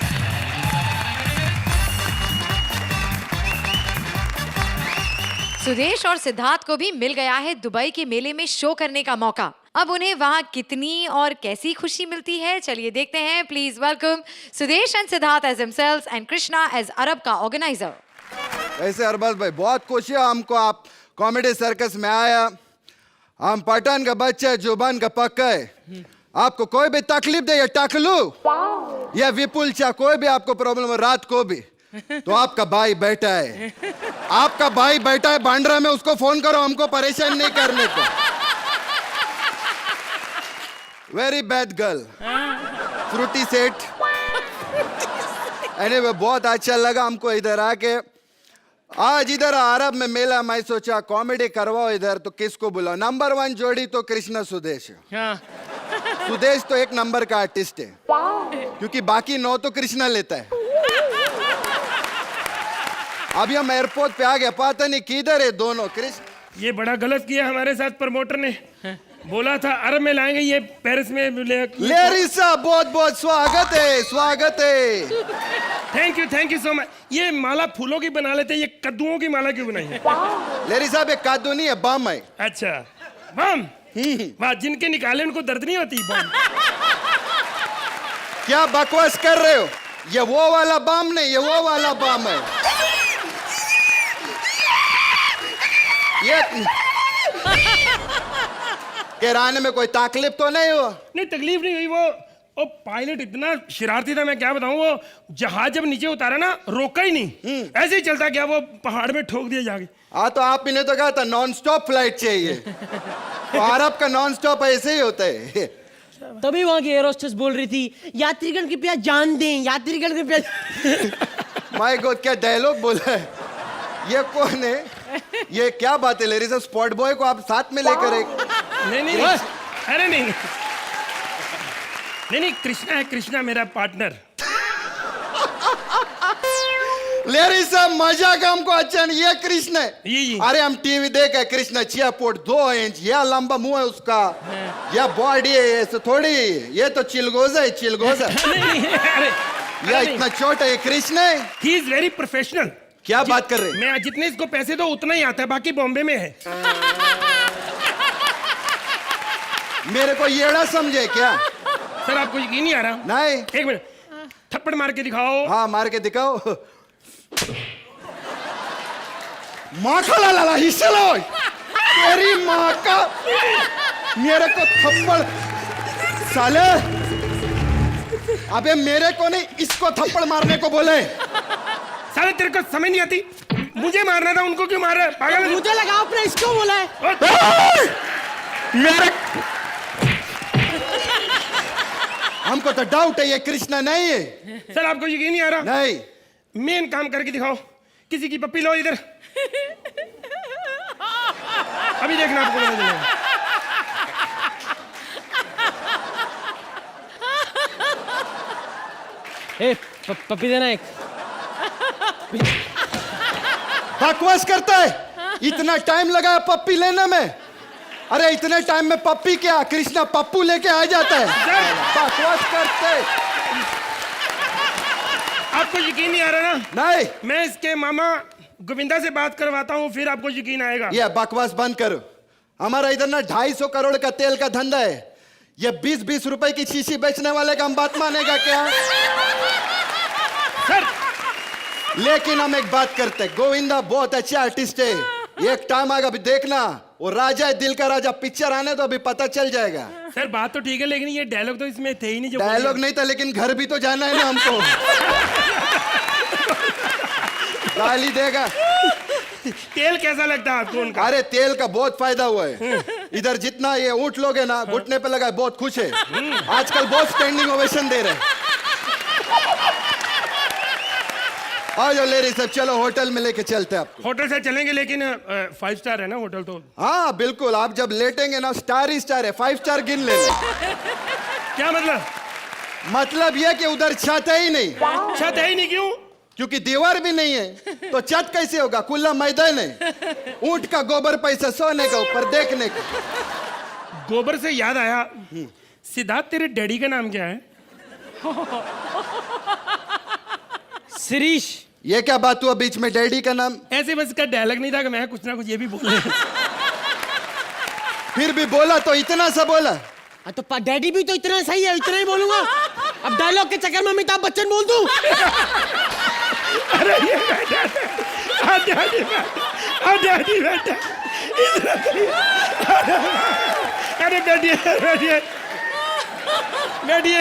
सुदेश और सिद्धार्थ को भी मिल गया है दुबई के मेले में शो करने का मौका। अब उन्हें वहां कितनी और कैसी खुशी मिलती है, चलिए देखते हैं। Please welcome Sudesh and Siddharth as himselves and Krishna as Arab का ऑर्गेनाइजर। ऐसे अरबाज भाई बहुत खुश है हमको आप कॉमेडी सर्कस में आया। हम पठान का बच्चा है, जुबान का पक्का है। आपको कोई भी तकलीफ दे, या टकलू या विपुल चा कोई भी आपको प्रॉब्लम हो रात को भी, तो आपका भाई बैठा है, आपका भाई बैठा है बांद्रा में, उसको फोन करो, हमको परेशान नहीं करने को। Very bad girl, fruity set. Anyway बहुत अच्छा लगा हमको इधर आके। आज इधर अरब में मेला, मैं सोचा कॉमेडी करवाओ इधर, तो किसको बुलाओ? नंबर 1 जोड़ी तो कृष्णा सुदेश है। हाँ सुदेश तो एक नंबर का आर्टिस्ट है, क्योंकि बाकी 9 तो कृष्णा लेता है। अभी हम एयरपोर्ट पे आ गए, पता नहीं किधर है दोनों। कृष्ण ये बड़ा गलत किया हमारे साथ प्रमोटर ने, बोला था अरब में लाएंगे, ये पेरिस में लेरी साहब बहुत बहुत स्वागत है, स्वागत है। Thank you so much. ये माला फूलों की बना लेते, ये कद्दुओं की माला क्यों बनाई है? लेरी साहब एक कद्दू नहीं है, बम है। अच्छा बम, वाह, जिनके निकाले उनको दर्द नहीं होती। बम क्या बकवास कर रहे हो? ये वो वाला बम नहीं, ये वो वाला बम है। ये किराने में कोई तकलीफ तो नहीं हुआ? नहीं, तकलीफ नहीं हुई। वो पायलट इतना शरारती था, मैं क्या बताऊं। वो जहाज जब नीचे उतारा ना, रोका ही नहीं, ऐसे ही चलता गया, वो पहाड़ में ठोक दिया जाके। हाँ, तो आपने तो कहा था नॉन स्टॉप फ्लाइट चाहिए, तो अरब का नॉन स्टॉप ऐसे ही होता है। तभी वहां की एयर होस्टेस बोल रही थी, यात्रीगण कृपया जान दें, यात्रीगण कृपया। माय गॉड, क्या डायलॉग बोला है। ये कौन है? ये क्या बात है लेरी साहब? स्पॉट बॉय को आप साथ में लेकर एक नहीं, अरे नहीं, कृष्णा है, कृष्णा मेरा पार्टनर। लेरी साहब मजाक हमको अच्छा नहीं। ये कृष्ण है। ये। अरे हम टीवी देखे, कृष्ण 6 फुट 2 इंच, यह लंबा मुंह है उसका, यह बॉडी है, ऐसे थोड़ी, ये तो चिलगोजा है, चिलगोजा। यह इतना छोटा है कृष्ण है। He is very professional. क्या बात कर रहे हैं? मैं जितने इसको पैसे दो उतना ही आता है, बाकी बॉम्बे में है। मेरे को येड़ा समझे क्या? सर आपको यकीन नहीं आ रहा? नहीं। एक मिनट, थप्पड़ मार के दिखाओ। हाँ, मार के दिखाओ। माँ का ला हिस्सा लो, तेरी माँ का। मेरे को थप्पड़, साले। अबे मेरे को नहीं, इसको थप्पड़ मारने को बोले। साले तेरे को समझ नहीं आती? मुझे मारना था, उनको क्यों मार रहा है? पागल। मुझे लगा आपने इसको बोला है। मेरे हमको तो डाउट है ये कृष्णा नहीं है। सर आपको यकीन नहीं आ रहा? नहीं। मेन काम करके दिखाओ, किसी की पप्पी लो इधर। अभी देखना आपको पता चलेगा। पप्पी देना एक। बकवास करता है। इतना टाइम लगा पप्पी लेने में? अरे इतने टाइम में पप्पी क्या, कृष्णा पप्पू लेके आ जाता है। बकवास करते। आपको यकीन नहीं आ रहा ना? नहीं। मैं इसके मामा गोविंदा से बात करवाता हूँ, फिर आपको यकीन आएगा। ये बकवास बंद करो। हमारा इधर ना 250 करोड़ का तेल का धंधा है। ये 20-20 रुपए की शीशी बेचने वाले का हम बात मानेगा क्या? सर लेकिन हम एक बात करते हैं, गोविंदा बहुत अच्छा आर्टिस्ट है। एक टाइम आएगा, अभी देखना, वो राजा है, दिल का राजा पिक्चर आने तो अभी पता चल जाएगा। सर बात तो ठीक है, लेकिन ये डायलॉग तो इसमें थे ही नहीं। जो डायलॉग नहीं था, लेकिन घर भी तो जाना है ना हमको। गाली देगा। तेल कैसा लगता है आपको उनका? अरे तेल का बहुत फायदा हुआ है। इधर जितना ये ऊँट लोग है ना, घुटने पे लगा है, बहुत खुश है। आजकल बहुत स्टैंडिंग ओवेशन दे रहे हैं। आ जाओ लेरी साहब, चलो होटल में लेके चलते हैं आपको। होटल से चलेंगे, लेकिन 5 स्टार है ना होटल तो? हाँ बिल्कुल, आप जब लेटेंगे ना, स्टार ही स्टार है, 5 स्टार गिन लेना। क्या मतलब? मतलब ये कि उधर छत है ही नहीं। छत है ही नहीं, क्यों? क्योंकि दीवार भी नहीं है, तो छत कैसे होगा? खुला मैदान है। ऊंट का गोबर पैसा सोने का, ऊपर देखने का। गोबर से याद आया, सिद्धार्थ तेरे डैडी का नाम क्या है? शिरीष। ये क्या बात हुआ बीच में डैडी का नाम? ऐसे बस का डायलॉग नहीं था कि मैं कुछ ना कुछ ये भी बोल। फिर भी बोला तो इतना सा बोला। तो डैडी भी तो इतना सही है, इतना ही बोलूंगा। अब डायलॉग के चक्कर में अमिताभ बच्चन बोल दूं? डैडी बेटा अरे बैठिए बैठिए बैठिए।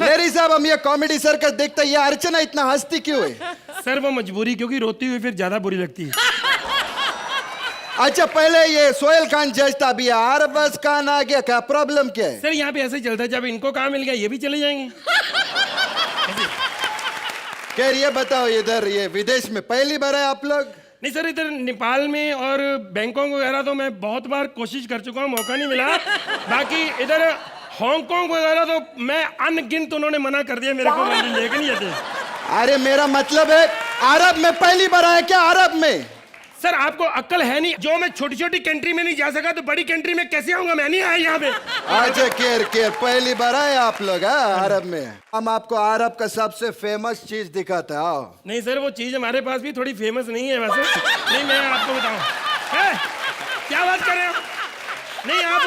लेरी साहब, हम ये कॉमेडी सर्कस देखते हैं, ये अर्चना इतना हंसती क्यों है? सर वो मजबूरी, क्योंकि रोती हुई फिर ज्यादा बुरी लगती है। अच्छा, पहले ये सोहेल खान जज था, अभी अरबाज खान आ गया, क्या प्रॉब्लम क्या है? सर यहाँ पे ऐसे ही चलता है, जब इनको काम मिल गया ये भी चले जाएंगे। खैर ये बताओ, इधर ये विदेश में पहली बार है आप लोग? नहीं सर, इधर नेपाल में और बैंकॉक वगैरह तो मैं बहुत बार कोशिश कर चुका हूँ, मौका नहीं मिला। बाकी इधर हांगकांग वगैरह तो मैं अनगिनत, उन्होंने मना कर दिया मेरे को, लेके नहीं जाते। अरे मेरा मतलब है अरब में पहली बार आया क्या? अरब में? सर आपको अक्ल है नहीं, जो मैं छोटी छोटी कंट्री में नहीं जा सका तो बड़ी कंट्री में कैसे आऊंगा? मैं नहीं आया यहाँ पे। अच्छा केयर केयर, पहली बार आए आप लोग अरब में। हम आपको अरब का सबसे फेमस चीज दिखाते हैं, आओ। नहीं सर, वो चीज हमारे पास भी थोड़ी फेमस नहीं है वैसे। नहीं मैं आपको बताऊं, क्या बात कर रहे हो? नहीं आप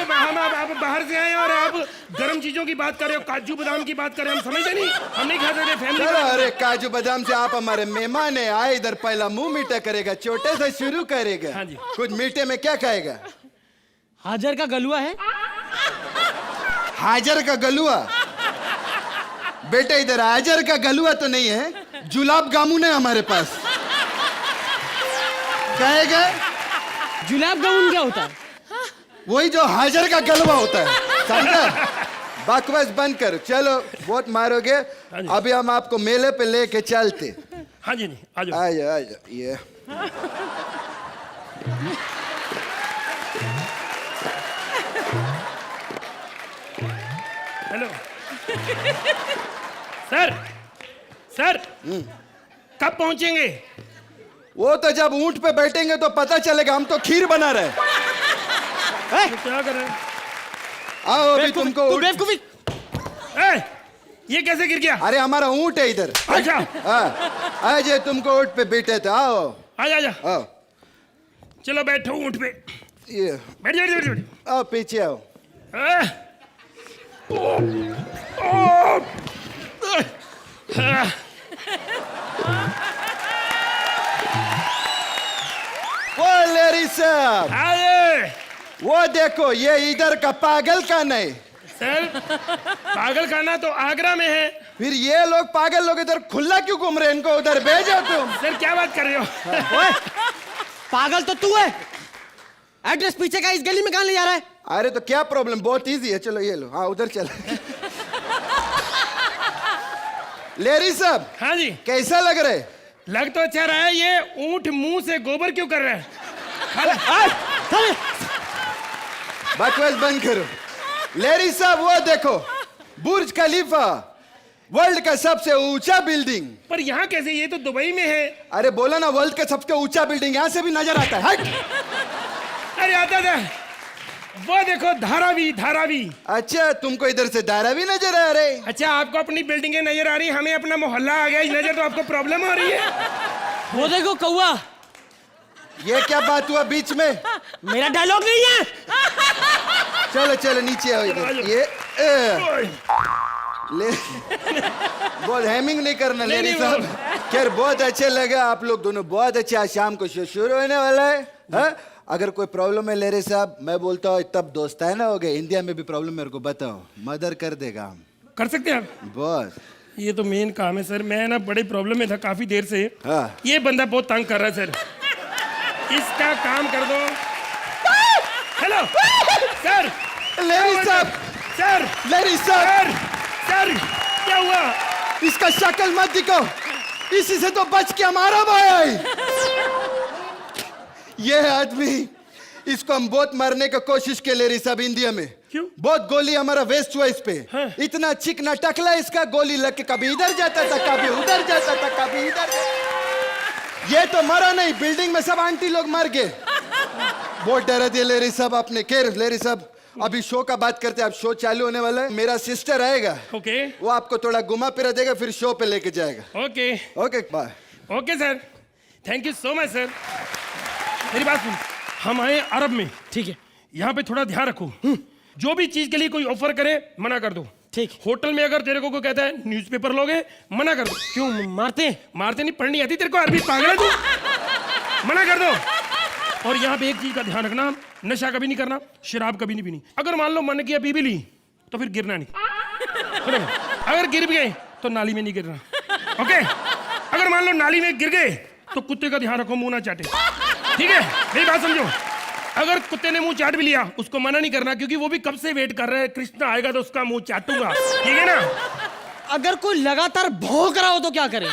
बाहर से आए और आप गर्म चीजों की बात कर रहे हो, काजू बादाम की बात कर रहे हो, हम समझते नहीं, हम नहीं खा सकते फैमिली। अरे काजू बादाम से आप हमारे मेहमान है, आए इधर, पहला मुंह मीठा करेगा, छोटे से शुरू करेगा। हाँ जी। कुछ मीठे में क्या खाएगा? हाजर का गलुआ है। हाजर का गलुआ? बेटे इधर हाजर का गलुआ तो नहीं है, जुलाब जामुन है हमारे पास, खाएगा? जुलाब जामुन क्या होता है? वही जो हाजर का गलवा होता है, समझा? बकवास बंद करो, चलो बहुत मारोगे। अभी हम आपको मेले पे लेके चलते। हाँ जी, नहीं आ जाओ। आ जाओ ये हेलो सर, सर कब पहुंचेंगे? वो तो जब ऊंट पे बैठेंगे तो पता चलेगा, हम तो खीर बना रहे हैं। तो क्या कर रहे हैं? आओ अभी तुमको ये कैसे गिर गया? अरे हमारा ऊंट है इधर। अच्छा हाँ आज तुमको ऊंट पे बैठे थे, आओ आजा आओ। चलो बैठो ऊंट पे, ये बैठ बैठ बैठ बैठ। आओ पीछे आओ। वो लेरी साहब, आए वो देखो, ये इधर का पागल का नहीं। सर पागल खाना तो आगरा में है। फिर ये लोग पागल लोग इधर खुला क्यों घूम रहे हैं? इनको उधर भेजो तुम। सर क्या बात कर रहे हो? ओए, पागल तो तू है। एड्रेस पीछे का इस गली में कहाँ ले जा रहा है? अरे तो क्या प्रॉब्लम, बहुत इजी है, चलो ये लो। हाँ उधर चलो। लेरी साहब, हाँ जी। कैसा लग रहा है? लग तो अच्छा रहा है। ये ऊंट मुंह से गोबर क्यों कर रहा है? बकवास बंद करो। लेरी साहब वो देखो, बुर्ज खलीफा, वर्ल्ड का सबसे ऊंचा बिल्डिंग। पर यहाँ कैसे? ये तो दुबई में है। अरे बोला ना, वर्ल्ड का सबसे ऊंचा बिल्डिंग, यहाँ से भी नजर आता है। हट। अरे आता था, वो देखो धारावी, धारावी। अच्छा तुमको इधर से धारावी नजर आ रहे? अच्छा आपको अपनी बिल्डिंगें नजर आ रही, हमें अपना मोहल्ला आ गया नजर, तो आपको प्रॉब्लम हो रही है। वो देखो कौवा। ये क्या बात हुआ बीच में? मेरा डायलॉग नहीं है। चलो चलो नीचे आओ इधर। ये ले बहुत हैमिंग नहीं करना लेरी साहब। खैर बहुत अच्छे लगा, आप लोग दोनों बहुत अच्छा। शाम को शो शुरू होने वाला है, हाँ? अगर कोई प्रॉब्लम है लेरी साहब, मैं बोलता हूँ तब दोस्ताना हो गए। इंडिया में भी प्रॉब्लम मेरे को बताओ, मदर कर देगा हम। कर सकते हैं आप? बहुत। ये तो मेन काम है सर। मैं ना बड़े प्रॉब्लम में था काफी देर से। हाँ। ये बंदा बहुत तंग कर रहा है सर, इसका काम कर दो। Hello sir. लेरी साहब, सर लेरी साहब, सर क्या हुआ? इसका शक्ल मत दिखो, इसी से तो बच के हमारा भाई आई। ये आदमी, इसको हम बहुत मारने का कोशिश के लेरी साहब इंडिया में। क्यों? बहुत गोली हमारा वेस्ट हुआ इस पे। हाँ। इतना चिकना टकला, इसका गोली लग के कभी इधर जाता था, कभी उधर जाता था, कभी इधर। ये तो मरा नहीं, बिल्डिंग में सब आंटी लोग मर गए। बहुत डरा दिया लेरी साहब आपने। खैर लेरी साहब, अभी शो का बात करते हैं। अब शो चालू होने वाला है, मेरा सिस्टर आएगा। ओके। वो आपको थोड़ा घुमा फिरा देगा, फिर शो पे लेके जाएगा। Okay okay bye. Okay sir, thank you so much sir. मेरी बात सुन, हम आए अरब में, ठीक है? यहाँ पे थोड़ा ध्यान रखो, जो भी चीज के लिए कोई ऑफर करे मना कर दो, ठीक? होटल में अगर तेरे को कोई कहता है न्यूज़पेपर लोगे, मना कर दो। क्यों मारते? मारते नहीं, पढ़नी आती तेरे को अरबी, पागल है तू? मना कर दो। और यहाँ पे एक चीज का ध्यान रखना, नशा कभी नहीं करना, शराब कभी नहीं पीनी। अगर मान लो मन किया पी भी ली तो फिर गिरना नहीं। सुनो, अगर गिर भी गए तो नाली में नहीं गिरना, ओके? अगर मान लो नाली में गिर गए तो कुत्ते का ध्यान रखो, मुंह ना चाटे, ठीक है? मेरी बात समझो। अगर कुत्ते ने मुंह चाट भी लिया उसको मना नहीं करना, क्योंकि वो भी कब से वेट कर रहा है, कृष्णा आएगा तो उसका मुंह चाटूंगा, ठीक है ना? अगर कोई लगातार भौंक रहा हो तो क्या करें?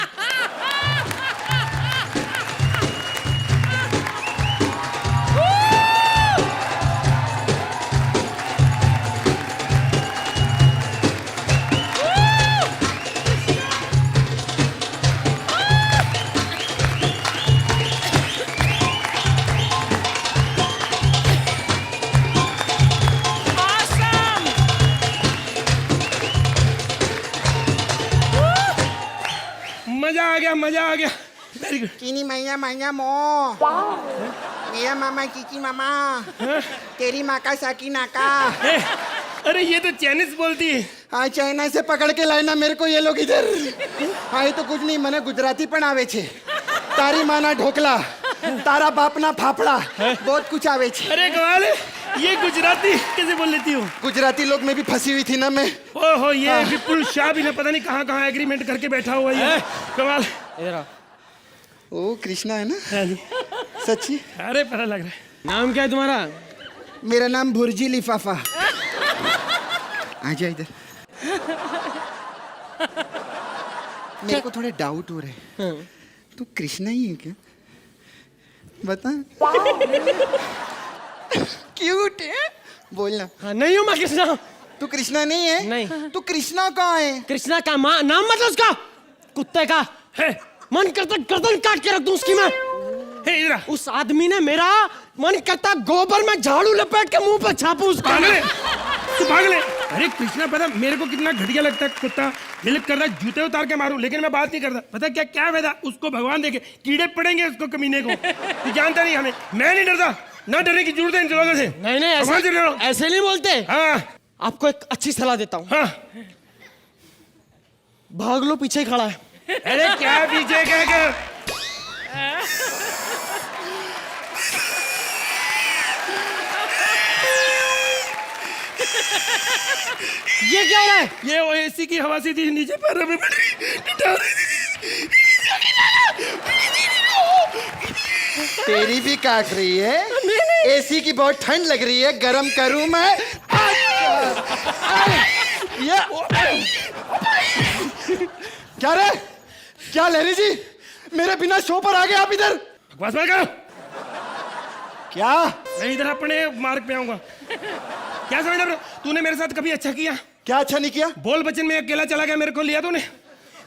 मजा आ गया, मजा आ गया। Very good. चीनी मैया मैया मो, मेरा मामा चीची मामा, तेरी माँ का साकी नाका। अरे ये तो चाइनीज बोलती है। हाँ, चाइना से पकड़ के लाए ना मेरे को ये लोग इधर। हाँ, ये तो कुछ नहीं, मने गुजराती पण आवे छे। तारी माना ढोकला, तारा बापना फाफड़ा, बहुत कुछ आवे छे। अरे कमाल है, ये गुजराती कैसे बोल लेती हो? गुजराती लोग में भी फंसी हुई थी ना मैं। ओहो, ये विपुल शाह भी ना पता नहीं कहाँ कहाँ एग्रीमेंट करके बैठा हुआ है। कमाल। ओ कृष्णा है ना? सच्ची? अरे पता लग रहा है। नाम क्या है तुम्हारा? मेरा नाम भुर्जी लिफाफा। आजा इधर। मेरे को थोड़े डाउट हो रहे हैं। तू कृष्णा ही है क्या? बता। क्यूट है, बोलना। हाँ, नहीं हूँ मैं कृष्णा। तू कृष्णा नहीं है? नहीं। तू कृष्णा कहाँ है? कृष्णा का नाम मतलब उसका कुत्ते का है। मन करता गर्दन काट के रख दूं उसकी मैं। हे इधर आ। उस आदमी ने मेरा मन करता गोबर में झाड़ू लपेट के मुंह पे छापू उसका। पागल है, तू पागल है। अरे कृष्णा, पता मेरे को कितना घटिया लगता है कुत्ता हिलक कर रहा है, जूते उतार के मारूं, लेकिन मैं बात नहीं करता। पता क्या क्या फायदा, उसको भगवान देखे कीड़े पड़ेंगे उसको कमीने को। तू जानता नहीं हमें, मैं नहीं डरता, ना डरने की जरूरत है इन लोगों से। नहीं नहीं, भगवान से डरो। ऐसे नहीं बोलते। हाँ आपको एक अच्छी सलाह देता हूँ। हाँ। भाग लो, पीछे ही खड़ा है। अरे क्या पीछे क्या क्या? ये क्या हो रहा है? ये वो एसी की हवा सीधी नीचे पैरों में पड़ रही। तेरी भी काट रही है? एसी की बहुत ठंड लग रही है, गरम करूं मैं? क्या रे? क्या लहरी जी, मेरे बिना शो पर आ गए आप इधर? बकवास मत करो। क्या? मैं इधर अपने मार्ग पे आऊंगा। क्या समझ रहा? तूने मेरे साथ कभी अच्छा किया? क्या अच्छा नहीं किया? बोल बचन में अकेला चला गया, मेरे को लिया तूने?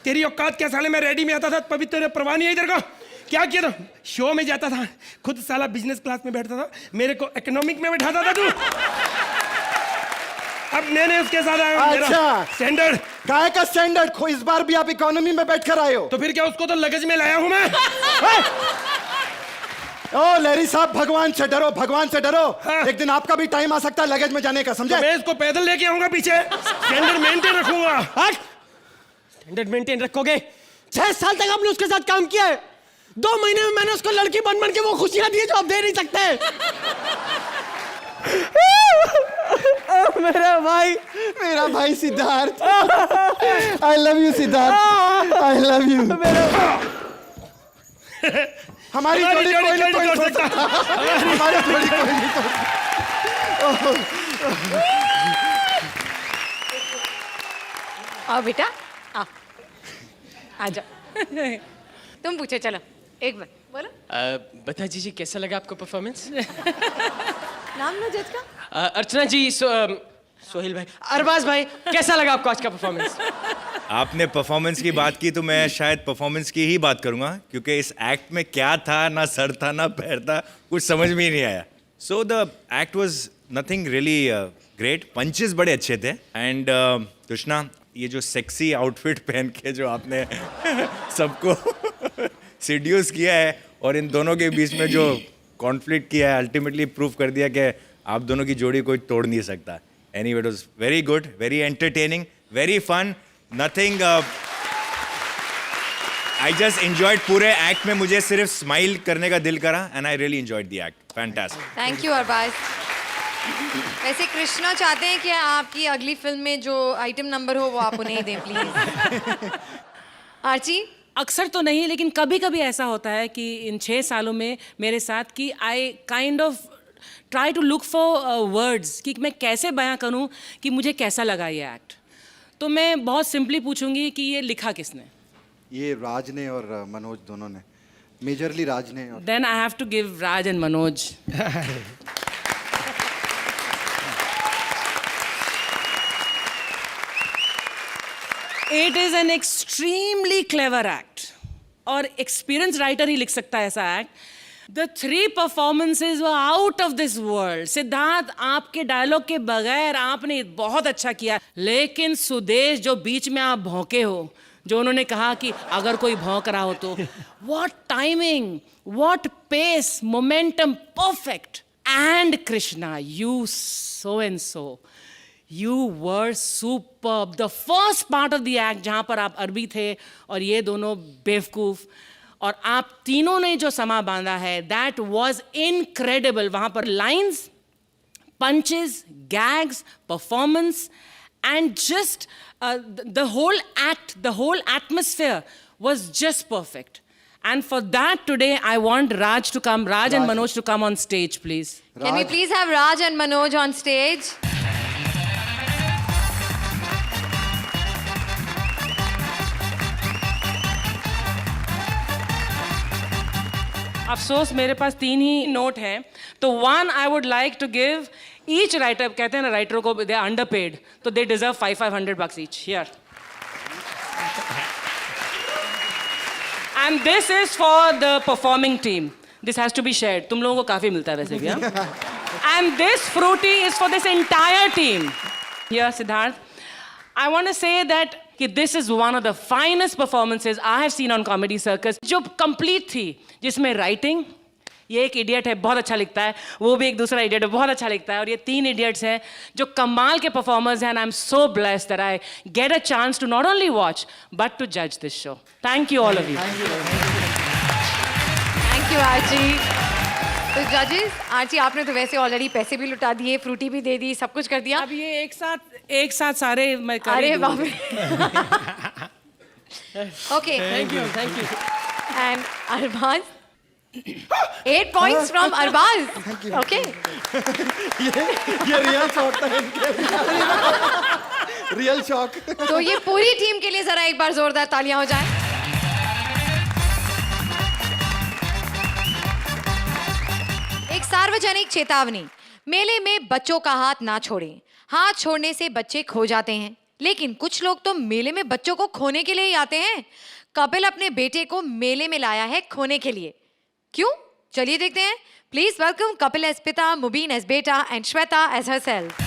तेरी औकात क्या साले, मैं रेडी में आता था, पवित्र परवाह नहीं है इधर का। क्या किया था? शो में जाता था, खुद साला बिजनेस क्लास में बैठता था, मेरे को इकोनॉमिक में बैठाता था तू। अब मैंने उसके साथ आया। अच्छा स्टैंडर्ड। काय का स्टैंडर्ड? खो इस बार भी आप इकोनॉमी में बैठ कर आए हो? तो फिर क्या, उसको तो लगेज में लाया हूं मैं। ओ लहरी साहब, भगवान से डरो, भगवान से डरो। हाँ। एक दिन आपका भी टाइम आ सकता है लगेज में जाने का, समझे? तो मैं इसको पैदल लेके आऊंगा पीछे, स्टैंडर्ड मेंटेन रखूंगा। स्टैंडर्ड मेंटेन रखोगे? 6 साल तक आपने उसके साथ काम किया है। 2 महीने में मैंने उसको लड़की बन बन के वो खुशियां दी जो आप दे नहीं सकते। मेरा भाई Siddharth. I love you Siddharth, I love you. हमारी जोड़ी कोई नहीं तोड़ सकता। हमारी जोड़ी कोई नहीं तोड़ सकता। आओ बेटा, आओ, आ जाओ। तुम पूछो, चलो एक बार बोलो। बता दीजिए कैसा लगा आपको परफॉर्मेंस? नाम लो जज का। अर्चना जी, सोहेल भाई, अरबाज भाई, कैसा लगा आपको आज का परफॉर्मेंस? आपने परफॉर्मेंस की बात की तो मैं शायद परफॉर्मेंस की ही बात करूंगा, क्योंकि इस एक्ट में क्या था, ना सर था ना पैर था, कुछ समझ में ही नहीं आया। So the act was nothing really great. Punches बड़े अच्छे थे। एंड कृष्णा, ये जो सेक्सी आउटफिट पहन के जो आपने सबको सीड्यूस किया है और इन दोनों के बीच में जो कॉन्फ्लिक्ट किया है, अल्टीमेटली प्रूव कर दिया कि आप दोनों की जोड़ी कोई तोड़ नहीं सकता। Anyway, it was very good, very entertaining, very fun, nothing I just enjoyed पूरे act में मुझे सिर्फ smile करने का दिल करा and I really enjoyed the act. Fantastic. Thank you Arbaaz. वैसे कृष्णा चाहते हैं कि आपकी अगली फिल्म में जो आइटम नंबर हो वो आप उन्हें दें प्लीज। आर्ची? अक्सर तो नहीं, लेकिन कभी कभी ऐसा होता है कि इन 6 सालों में मेरे साथ कि I kind of try to look for words कि मैं कैसे बयां करूं कि मुझे कैसा लगा ये एक्ट। तो मैं बहुत सिंपली पूछूंगी कि ये लिखा किसने? ये राज ने और मनोज दोनों ने, मेजरली राज ने। और then I have to give Raj and Manoj. It is an extremely clever act और एक्सपीरियंस राइटर ही लिख सकता है ऐसा act. The 3 performances were out of this world. Siddharth, आपके डायलॉग के बगैर आपने बहुत अच्छा किया, लेकिन सुदेश जो बीच में आप भौंके हो, जो उन्होंने कहा कि अगर कोई भौंक रहा हो तो what timing, what pace, momentum, perfect. And Krishna, you so and so, You were superb. The first part of the act जहाँ पर आप अरबी थे और ये दोनों बेवकूफ, और आप तीनों ने जो समा बांधा है, that was incredible. वहाँ पर lines, punches, gags, performance, and just the whole act, the whole atmosphere was just perfect. And for that today, I want Raj and Manoj to come on stage, please. Can we please have Raj and Manoj on stage? अफसोस मेरे पास 3 ही note हैं, तो 1 I would like to give each writer. कहते हैं ना राइटरों को they are underpaid, तो they deserve 500 bucks each. Here, and this is for the performing team. This has to be shared. तुम लोगों को काफी मिलता है वैसे भी, and this Frooti is for this entire team. Here Siddharth, I want to say that कि this is one of the finest performances I have seen on Comedy Circus, जो complete थी, जिसमें writing, ये एक idiot है बहुत अच्छा लिखता है, वो भी एक दूसरा idiot है बहुत अच्छा लिखता है, और ये 3 idiots हैं जो कमाल के performers हैं, and I'm so blessed that I get a chance to not only watch but to judge this show. Thank you all of you. Thank you Archie. तो जजेस, आर्ची आपने तो वैसे ऑलरेडी पैसे भी लुटा दिए, फ्रूटी भी दे दी, सब कुछ कर दिया। अब ये एक साथ सारे मैं कर अरे ही दूँ। बाप रे। Okay, thank you. And Arbaaz, 8 points from Arbaaz. Okay, ये रियल शॉक था इनके। Real shock. तो ये पूरी टीम के लिए जरा एक बार जोरदार तालियां हो जाए। एक सार्वजनिक चेतावनी, मेले में बच्चों का हाथ ना छोड़ें। हाथ छोड़ने से बच्चे खो जाते हैं, लेकिन कुछ लोग तो मेले में बच्चों को खोने के लिए ही आते हैं। कपिल अपने बेटे को मेले में लाया है खोने के लिए। क्यों? चलिए देखते हैं। प्लीज वेलकम कपिल एज पिता, मुबीन एज बेटा एंड श्वेता एज हरसेल्फ।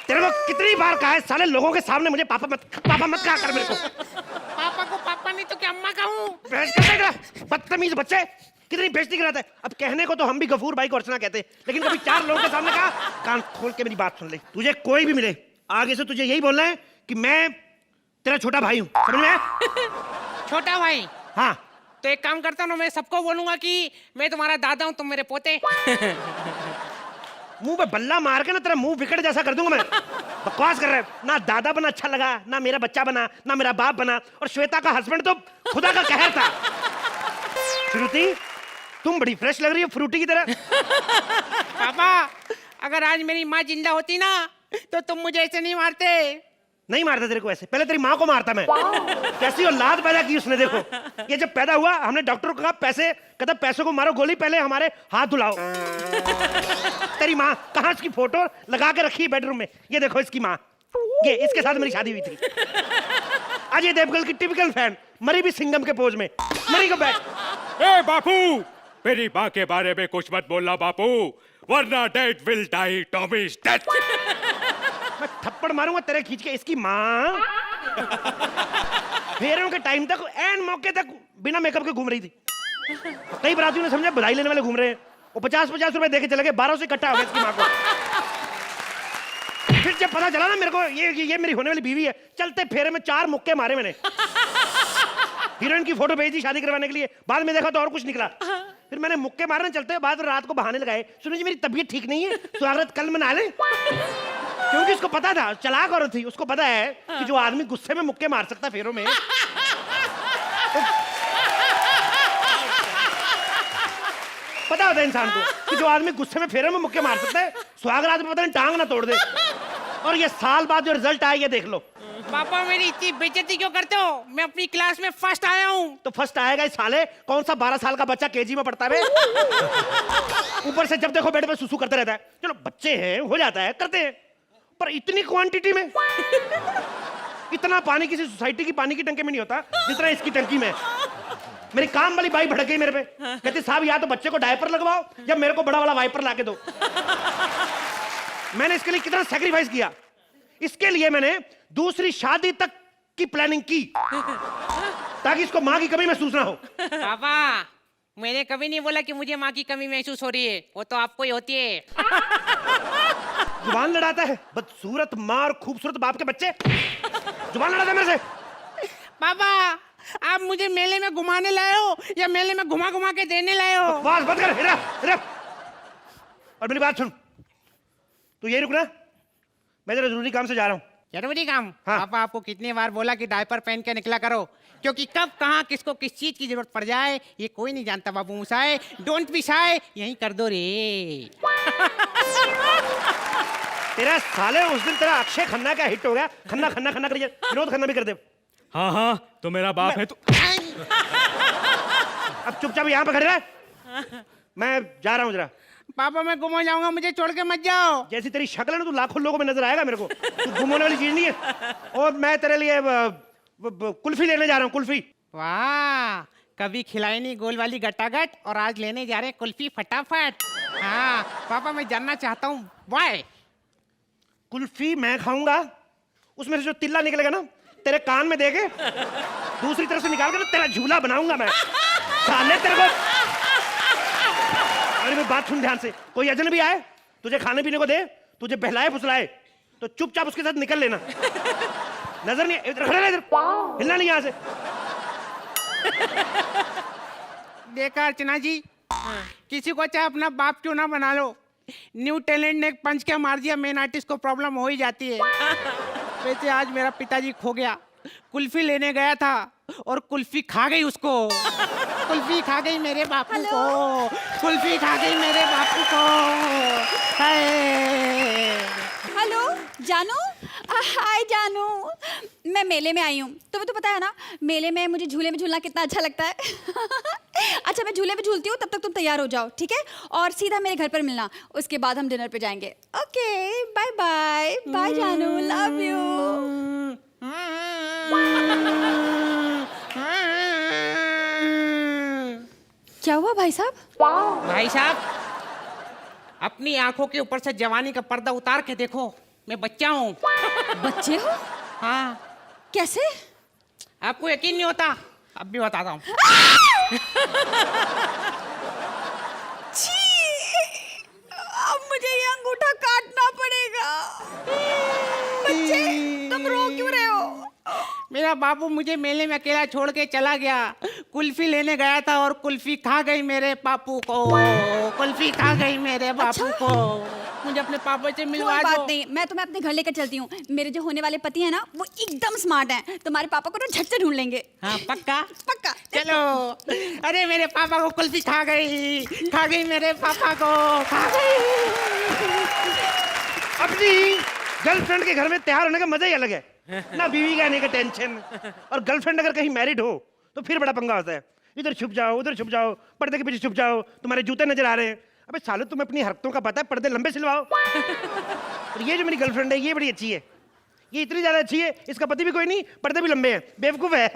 तेरे को कितनी बार कहा है साले लोगों के सामने मुझे पापा मत कहा कर मेरे को। पापा को पापा नहीं तो क्या अम्मा कहूँ? बदतमीज बच्चे, कितनी बेइज्जती कराता है। अब कहने को तो हम भी गफूर भाई को अर्चना कहते हैं, लेकिन कभी 4 लोगों के सामने कहा। कान खोल के मेरी बात सुन ले, तुझे कोई भी मिले आगे से तुझे यही बोलना है कि मैं तेरा छोटा भाई हूँ, समझ में आया? छोटा भाई? हाँ। तो एक काम करता हूँ, मैं सबको बोलूंगा कि मैं तुम्हारा दादा हूँ, तुम मेरे पोते। मुंह पे बल्ला मार के ना तेरा मुंह विकेट जैसा कर दूंगा मैं। बकवास कर रहा है। ना दादा बना अच्छा लगा, ना मेरा बच्चा बना, ना मेरा बाप बना, और श्वेता का हस्बैंड तो खुदा का कहर था। श्रुति, तुम बड़ी फ्रेश लग रही हो फ्रूटी की तरह। पापा, अगर आज मेरी माँ जिंदा होती ना तो तुम मुझे ऐसे नहीं मारते। नहीं मारता तेरे को ऐसे, पहले तेरी माँ को मारता मैं। कैसी औलाद पैदा की उसने, देखो। ये जब पैदा हुआ हमने डॉक्टर को कहा कहता पैसों को मारो गोली, पहले हमारे हाथ धुलाओ। तेरी माँ कहाँ इसकी फोटो लगा के रखी बेडरूम में, ये देखो इसकी माँ, ये इसके साथ मेरी शादी हुई थी। अजय देवगन की टिपिकल फैन, मरी भी सिंघम के पोज में, मरी को बैठ। ए बापू, मेरी माँ के बारे में कुछ मत बोलना बापू, वरना dad will die Tommy's death. मैं थप्पड़ मारूंगा तेरे खींच के। इसकी माँ फेरों के टाइम तक एंड मौके तक बिना मेकअप के घूम रही थी। कई बरातियों ने समझा बधाई लेने वाले घूम रहे हैं, वो 50-50 रुपए देके चले गए, 1200 इकट्ठा हो गया इसकी माँ को। आज जब पता चला ना मेरे को ये मेरी होने वाली बीवी है, चलते फेरे में 4 मुक्के मारे मैंने। हीरोइन की फोटो भेजी शादी करवाने के लिए, बाद में देखा तो और कुछ निकला। फिर मैंने मुक्के मारने चलते बाद रात को बहाने लगाए, सुनो जी मेरी तबीयत ठीक नहीं है, स्वागत कल मना लें। क्योंकि उसको पता था, चालाक औरत थी, उसको पता है कि जो आदमी गुस्से में मुक्के मार सकता फेरों में, पता होता है इंसान को कि जो आदमी गुस्से में फेरों में मुक्के मार सकता है, सुहागरात में पता नहीं टांग ना तोड़ दे। और ये साल बाद जो रिजल्ट आया ये देख लो। पापा मेरी इतनी बेइज्जती क्यों करते हो? मैं अपनी क्लास में फर्स्ट आया हूँ। तो फर्स्ट आएगा इस साले, कौन सा 12 साल का बच्चा केजी में पढ़ता है? ऊपर से जब देखो बेड पे सुसु करते रहता है। चलो बच्चे हैं, हो जाता है, करते हैं, पर इतनी क्वांटिटी में इतना पानी किसी सोसाइटी की पानी की टंकी में नहीं होता जितना इसकी टंकी में। मेरी काम वाली बाई भड़क गई मेरे पे, कहती साहब या तो बच्चे को डायपर लगवाओ या मेरे को बड़ा वाला वाइपर लाके दो। मैंने इसके लिए कितना सैक्रिफाइस किया। इसके लिए मैंने दूसरी शादी तक की प्लानिंग की ताकि इसको माँ की कमी महसूस ना हो। पापा मैंने कभी नहीं बोला कि मुझे माँ की कमी महसूस हो रही है, वो तो आपको ही होती है। जुबान लड़ाता है, बदसूरत माँ और खूबसूरत बाप के बच्चे, जुबान लड़ाता है मेरे से। पापा आप मुझे मेले में घुमाने लाए हो या मेले में घुमा घुमा के देने लाए हो? बकवास बंद कर, इधर इधर। और मेरी बात सुन, तू यही रुकना, मैं जरा जरूरी काम से जा रहा हूँ। जरूरी काम? हाँ। पापा आपको कितनी बार बोला कि डायपर पहन के निकला करो, क्योंकि कब कहाँ किसको किस चीज की जरूरत पड़ जाए ये कोई नहीं जानता। बाबू मुसाए, डोंट बी शाय, यहीं कर दो रे। तेरा साले उस दिन तेरा अक्षय खन्ना का हिट हो गया, खन्ना खन्ना खन्ना कर, विनोद खन्ना भी कर दे। हाँ हाँ तो मेरा बाप है तो। अब चुपचाप यहाँ पे खड़े रह, मैं जा रहा हूँ जरा। पापा मैं गुम हो जाऊंगा, मुझे छोड़ के मत जाओ। जैसी तेरी शक्ल है ना, तू लाखों लोगों में नजर आएगा मेरे को, तू गुम होने वाली चीज नहीं है। और मैं तेरे लिए कुल्फी लेने जा रहा हूँ, कुल्फी। वाह, कभी खिलाई नहीं गोल वाली गटागट और आज लेने जा रहे कुल्फी फटाफट। हाँ पापा मैं जानना चाहता हूँ वाई। कुल्फी मैं खाऊंगा, उसमें से जो तिल्ला निकलेगा ना तेरे कान में देके दूसरी तरफ से निकाल कर तेरा झूला बनाऊंगा मैं। साले तेरे को, अरे मेरी बात सुन ध्यान से, कोई अजनबी आए तुझे खाने पीने को दे, तुझे बहलाए फुसलाए तो चुपचाप उसके साथ निकल लेना। नजर नहीं, इधर खड़े रह, इधर हिलना नहीं यहाँ से। देखा अर्चना जी, किसी को चाहे अपना बाप क्यों ना बना लो, न्यू टैलेंट ने एक पंच क्या मार दिया, मेन आर्टिस्ट को प्रॉब्लम हो ही जाती है। वैसे आज मेरा पिताजी खो गया, कुल्फी लेने गया था और कुल्फी खा गई उसको। कुल्फी खा गई मेरे बापू को, कुल्फी खा गई मेरे बापू को। हाय हेलो जानू, हाय जानू, मैं मेले में आई हूँ। तुम्हें तो पता है ना मेले में मुझे झूले में झूलना कितना अच्छा लगता है। अच्छा मैं झूले में झूलती हूँ, तब तक तुम तैयार हो जाओ, ठीक है? और सीधा मेरे घर पर मिलना, उसके बाद हम डिनर पे जाएंगे। ओके बाय बाय, बाय जानू, लव यू। क्या हुआ भाई साहब? भाई साहब अपनी आंखों के ऊपर से जवानी का पर्दा उतार के देखो, मैं बच्चा हूँ। बच्चे हो? हाँ। कैसे? आपको यकीन नहीं होता, अब भी बताता हूँ। अब मुझे ये अंगूठा काटना पड़ेगा। बच्चे तुम रो क्यों रहे हो? मेरा बापू मुझे मेले में अकेला छोड़ के चला गया, कुल्फी लेने गया था और कुल्फी खा गई मेरे पापू को, कुल्फी खा गई मेरे बापू को। मुझे अपने पापा से मिलवा दो। कोई बात नहीं, मैं तुम्हें अपने घर लेकर चलती हूँ। मेरे जो होने वाले पति हैं ना वो एकदम स्मार्ट हैं, तुम्हारे पापा को तो झट से ढूंढ लेंगे। हाँ पक्का? पक्का। चलो। अरे मेरे पापा को कुल्फी खा गई, खा गई मेरे पापा को, खा गई। अपनी गर्लफ्रेंड के घर में तैयार होने का मजा ही अलग है ना, बीवी के आने का टेंशन। और गर्लफ्रेंड अगर कहीं मैरिड हो तो फिर बड़ा पंगा होता है, इधर छुप जाओ उधर छुप जाओ, पर्दे के पीछे छुप जाओ, तुम्हारे जूते नजर आ रहे हैं। अबे साले तुम्हें अपनी हरकतों का पता है, पर्दे लंबे सिलवाओ। और ये जो मेरी गर्लफ्रेंड है ये बड़ी अच्छी है, ये इतनी ज्यादा अच्छी है, इसका पति भी कोई नहीं, पर्दे भी लंबे हैं, बेवकूफ है।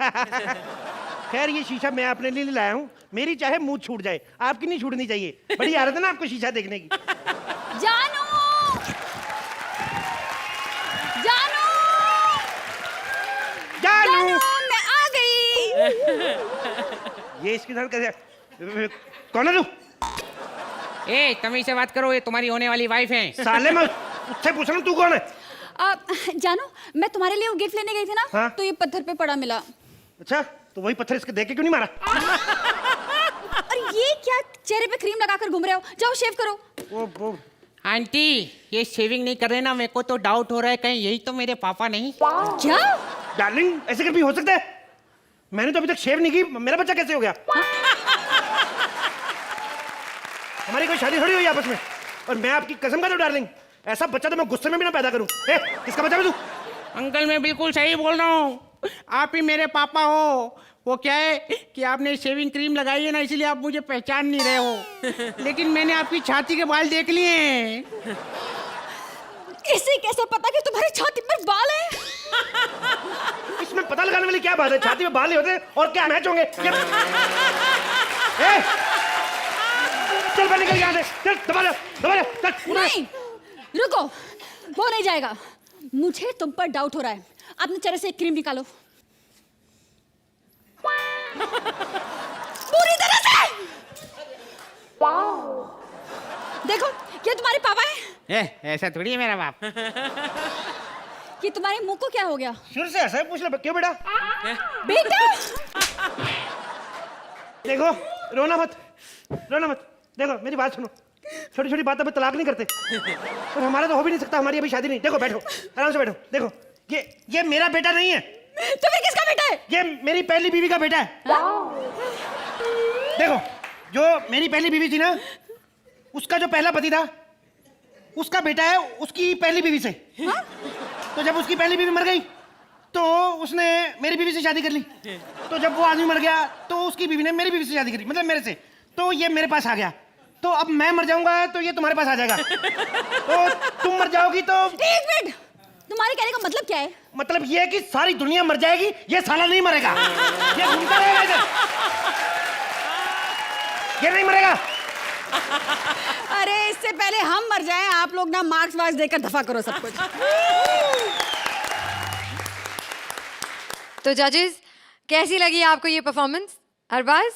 खैर ये शीशा मैं अपने लिए लाया हूँ, मेरी चाहे मुंह छूट जाए, आपकी नहीं छूटनी चाहिए। बड़ी आदत है ना आपको शीशा देखने की। जानू, जानू, जानू, मैं आ गई। ये इसके साथ कैसे? कौन है तू? ए तमीज से बात करो, ये तुम्हारी होने वाली वाइफ है। साले मैं उससे पूछ रहा हूँ तू कौन है? अब जानो, मैं तुम्हारे लिए वो गिफ्ट लेने गई थी ना, हाँ? तो ये पत्थर पे पड़ा मिला। अच्छा, तो वही पत्थर इसके देख के क्यों नहीं मारा? और ये क्या चेहरे पे क्रीम लगाकर घूम रहे हो? जाओ शेव करो। वो आंटी, ये शेविंग नहीं कर रहे ना, मेरे को तो डाउट हो रहा है कहीं यही तो मेरे पापा नहीं। क्या? डार्लिंग, ऐसे कभी हो सकता है? मैंने तो अभी तक शेव नहीं की, मेरा बच्चा कैसे हो गया? हमारी कोई शादी थोड़ी हुई आपस में। और मैं आपकी कसम खाता हूं डार्लिंग, ऐसा बच्चा तो मैं गुस्से में भी ना पैदा करूं। किसका बच्चा है तू? अंकल, मैं बिल्कुल सही बोल रहा हूँ, आप ही मेरे पापा हो। वो क्या है कि आपने शेविंग क्रीम लगाई है ना, इसलिए आप मुझे पहचान नहीं रहे हो, लेकिन मैंने आपकी छाती के बाल देख लिए हैं। इसे कैसे पता कि तुम्हारी छाती पर बाल है? इसमें पता लगाने वाली क्या बात है? छाती में बाल नहीं होते और क्या मैच होंगे? चल बाहर निकल यहाँ से, चल दबा जा, चल। नहीं, रुको, वो नहीं जाएगा। मुझे तुम पर डाउट हो रहा है। अपने चेहरे से एक क्रीम निकालो। पूरी तरह से। देखो, ये तुम्हारे पापा है। ऐसा थोड़ी है मेरा बाप। कि तुम्हारे मुंह को क्या हो गया? शुरू से ऐसा ही पूछ ले, क्यों बेटा? बेटा, देखो, रोना मत, रोना मत। देखो, मेरी बात सुनो, छोटी छोटी बातों पे तलाक नहीं करते, और हमारा तो हो भी नहीं सकता, हमारी अभी शादी नहीं। देखो, बैठो, आराम से बैठो। देखो, ये मेरा बेटा नहीं है। तो फिर किसका बेटा है? ये मेरी पहली बीवी का बेटा है। देखो, जो मेरी पहली बीवी थी ना, उसका जो पहला पति था, उसका बेटा है उसकी पहली बीवी से। तो जब उसकी पहली बीवी मर गई, तो उसने मेरी बीवी से शादी कर ली। तो जब वो आदमी मर गया, तो उसकी बीवी ने मेरी बीवी से शादी करी, मतलब मेरे से। तो ये मेरे पास आ गया। तो अब मैं मर जाऊंगा तो ये तुम्हारे पास आ जाएगा। तो तुम मर जाओगी तो। एक मिनट, तुम्हारे कहने का मतलब क्या है? मतलब ये है कि सारी दुनिया मर जाएगी, ये साला नहीं मरेगा। ये घूमता रहेगा इधर, ये नहीं मरेगा। अरे, इससे पहले हम मर जाएं, आप लोग ना मार्क्स वार्क्स देकर दफा करो सब कुछ। तो जजेस, कैसी लगी आपको ये परफॉर्मेंस? अरबाज?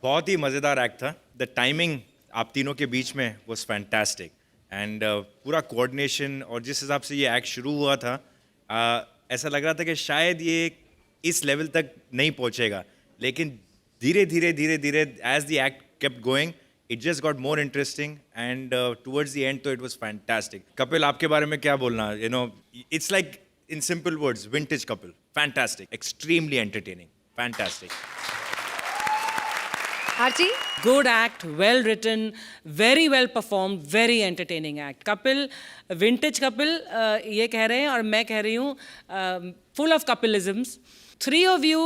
बहुत ही मज़ेदार एक्ट था। द टाइमिंग आप तीनों के बीच में वाज फैंटास्टिक एंड पूरा कोऑर्डिनेशन, और जिस हिसाब से ये एक्ट शुरू हुआ था, ऐसा लग रहा था कि शायद ये इस लेवल तक नहीं पहुंचेगा, लेकिन धीरे धीरे धीरे धीरे as the act kept going, it just got more interesting and towards the end तो इट वाज फैंटास्टिक। कपिल, आपके बारे में क्या बोलना? You know, it's like in simple words, vintage Kapil, fantastic, extremely entertaining, fantastic. Archie? Good act, well written, very well performed, very entertaining act. Kapil, vintage Kapil, ये कह रहे हैं और मैं कह रही हूँ, full of Kapilisms. Three of you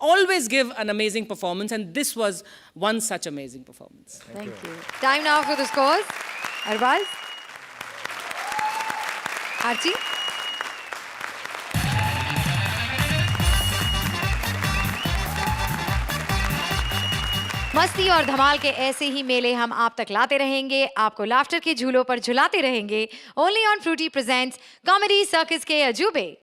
always give an amazing performance, and this was one such amazing performance. Thank you. Time now for the scores. Arbaz? Archie? मस्ती और धमाल के ऐसे ही मेले हम आप तक लाते रहेंगे, आपको लाफ्टर के झूलों पर झुलाते रहेंगे। Only on Frooti presents comedy circus के अजूबे।